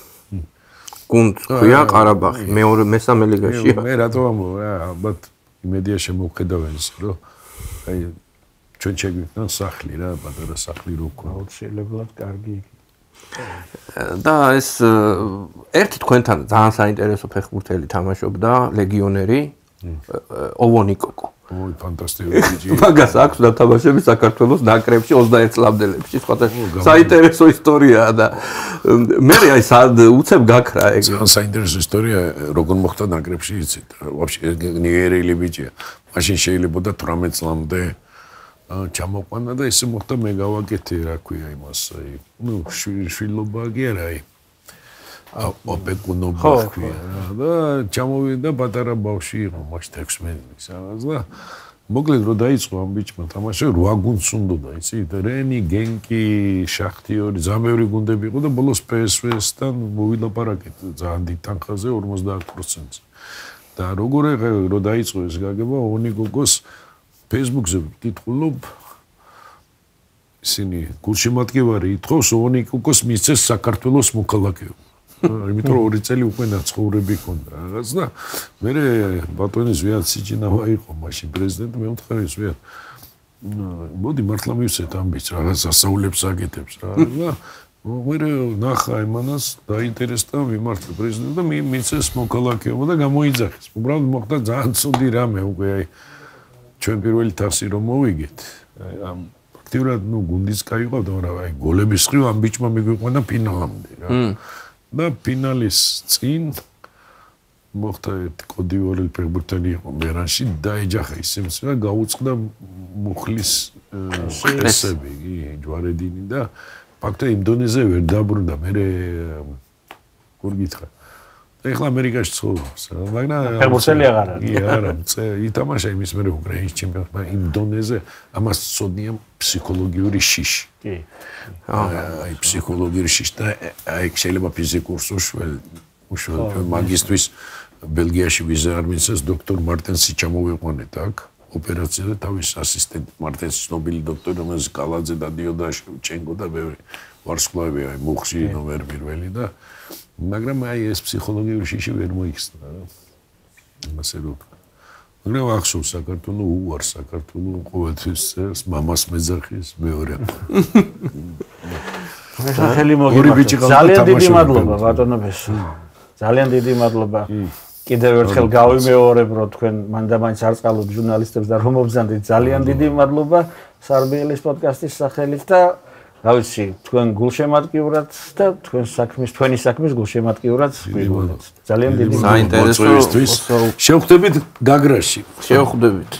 გუნდ ქვია ყარაბაღი, მესამე ლიგაშია. მე რატო ამბობ რა, ალბათ იმედია შემოვხედავენ ის, რომ აი ჩვენ შეგვიქნა სახლი რა, პატარა სახლი რო გქონდა. აუცილებლად კარგი. და ეს ერთი თქვენთან ძალიან საინტერესო ფეხბურთელი თამაშობდა, ლეგიონერი ოვონიკოკო. ой, фантастический. მაგას აქვს დათამაშები საქართველოს ნაკრებში 21 წლამდელებში, სხვათა საინტერესო ისტორიაა და მე აი სად უცებ გაქრა ეგ. საინტერესო ისტორია, როგორ მოხდა ნაკრებში იცით. вообще ნიგერიელი ბიჭია. მაშინ შეიძლებოდა 18 წლამდე ჩამოყვანა და ესე მოხდა მე გავაკეთე, რა ქვია იმას, აი, ну, შვილობა კი არა, აი. ოპეკუნობა ქვია და ჩამოვიდა პატარა ბავშვი იყო მაშინ 16 რაღაც და მოკლედ რო დაიწყო ამ ბიჭმა თამაში 8 გუნდს უნდოდა იცით რენი გენკი შახტიორი ზამევრი გუნდები იყო და ბოლოს PSV-სთან მოვილაპარაკეთ ძალიან დიდ თანხაზე 50%-ს და როგორ რო დაიწყო ეს გაგება ონიკოკოს Facebook-ზე ვკითხულობ ისინი გულშემატკივარი ითხოვს ონიკოკოს მისცეს საქართველოს მოქალაქეობა იმიტომ რომ 2 წელი უკვე ნაცხოვრები ქონდა რაღაც და მე ბატონის ვიად სიჯინავა იყო მაშინ პრეზიდენტი მე ვთქვი ვიად მოდი მართლა მივცეთ ამ ბიჭს რაღაც ასაულებს აკეთებს რა და მე ნახა იმანას დაინტერესდა მიმართა პრეზიდენტი და მისცეს მოქალაქეობა და გამოიძახეს უბრალოდ მოხდა ძალიან ცუდი რამე უკვე აი ჩვენ პირველი თასი რომ მოვიგეთ ამ ფაქტიურად ნუ გუნდის გაიყვავდა მაგრამ აი გოლების ხრივ ამ ბიჭმა მიგვიყვანა ფინალამდე რა და ფინალის წინ მოხდა ერთ კოდივორელი ფეხბურთელი იყო მერანში დაეჯახა ისემს რა გაუწყდა მუხლის წესები კი ჯვარედინი და ფაქტია იმ დონეზე ვერ დაბრუნდა მე როგორ გითხრა ეხლა ამერიკაში ცხოვრობს მაგრამ ფეხბურთელი აღარ არის კი არა ითამაშა იმის მე უკრაინის ჩემპიონატ იმ დონეზე ამას ცოდნია ფსიქოლოგიური შიში კი აი ფსიქოლოგიური შიში და აი შეიძლება ფიზიკურს უშუალოდ მაგისტრის ბელგიაში ვიზა არ მისცეს დოქტორ მარტენსი ჩამოვიყვანეთ აქ ოპერაციაზე თავის ასისტენტი მარტენსი ცნობილი დოქტორი რომელზეც კალაძე და დიოდაში ჩენგო და ბევრი ვარსკვლავები აი მუხში ნომერ პირველი და მაგრამ აი ეს ფსიქოლოგიური შიში ვერ მოიხსნა რა ასე რომ მაგრამ ახსოვს საქართველოს უარ საქართველოს ყოველთვის მამას მეძახის მეორე ხელი მოგიმართლა ძალიან დიდი მადლობა ბატონებს ძალიან დიდი მადლობა კიდევ ერთხელ გავიმეორებ რომ თქვენ მანდამაინც არ წყალობთ ჟურნალისტებს და რომ მობრძანდით ძალიან დიდი მადლობა სარბიელის პოდკასტის სახელით და რა ვიცი თქვენ გულშემატკივრად და თქვენი საქმის გულშემატკივრად გვიგონებთ ძალიან დიდი საინტერესო შევხვდებით გაგრაში შევხვდებით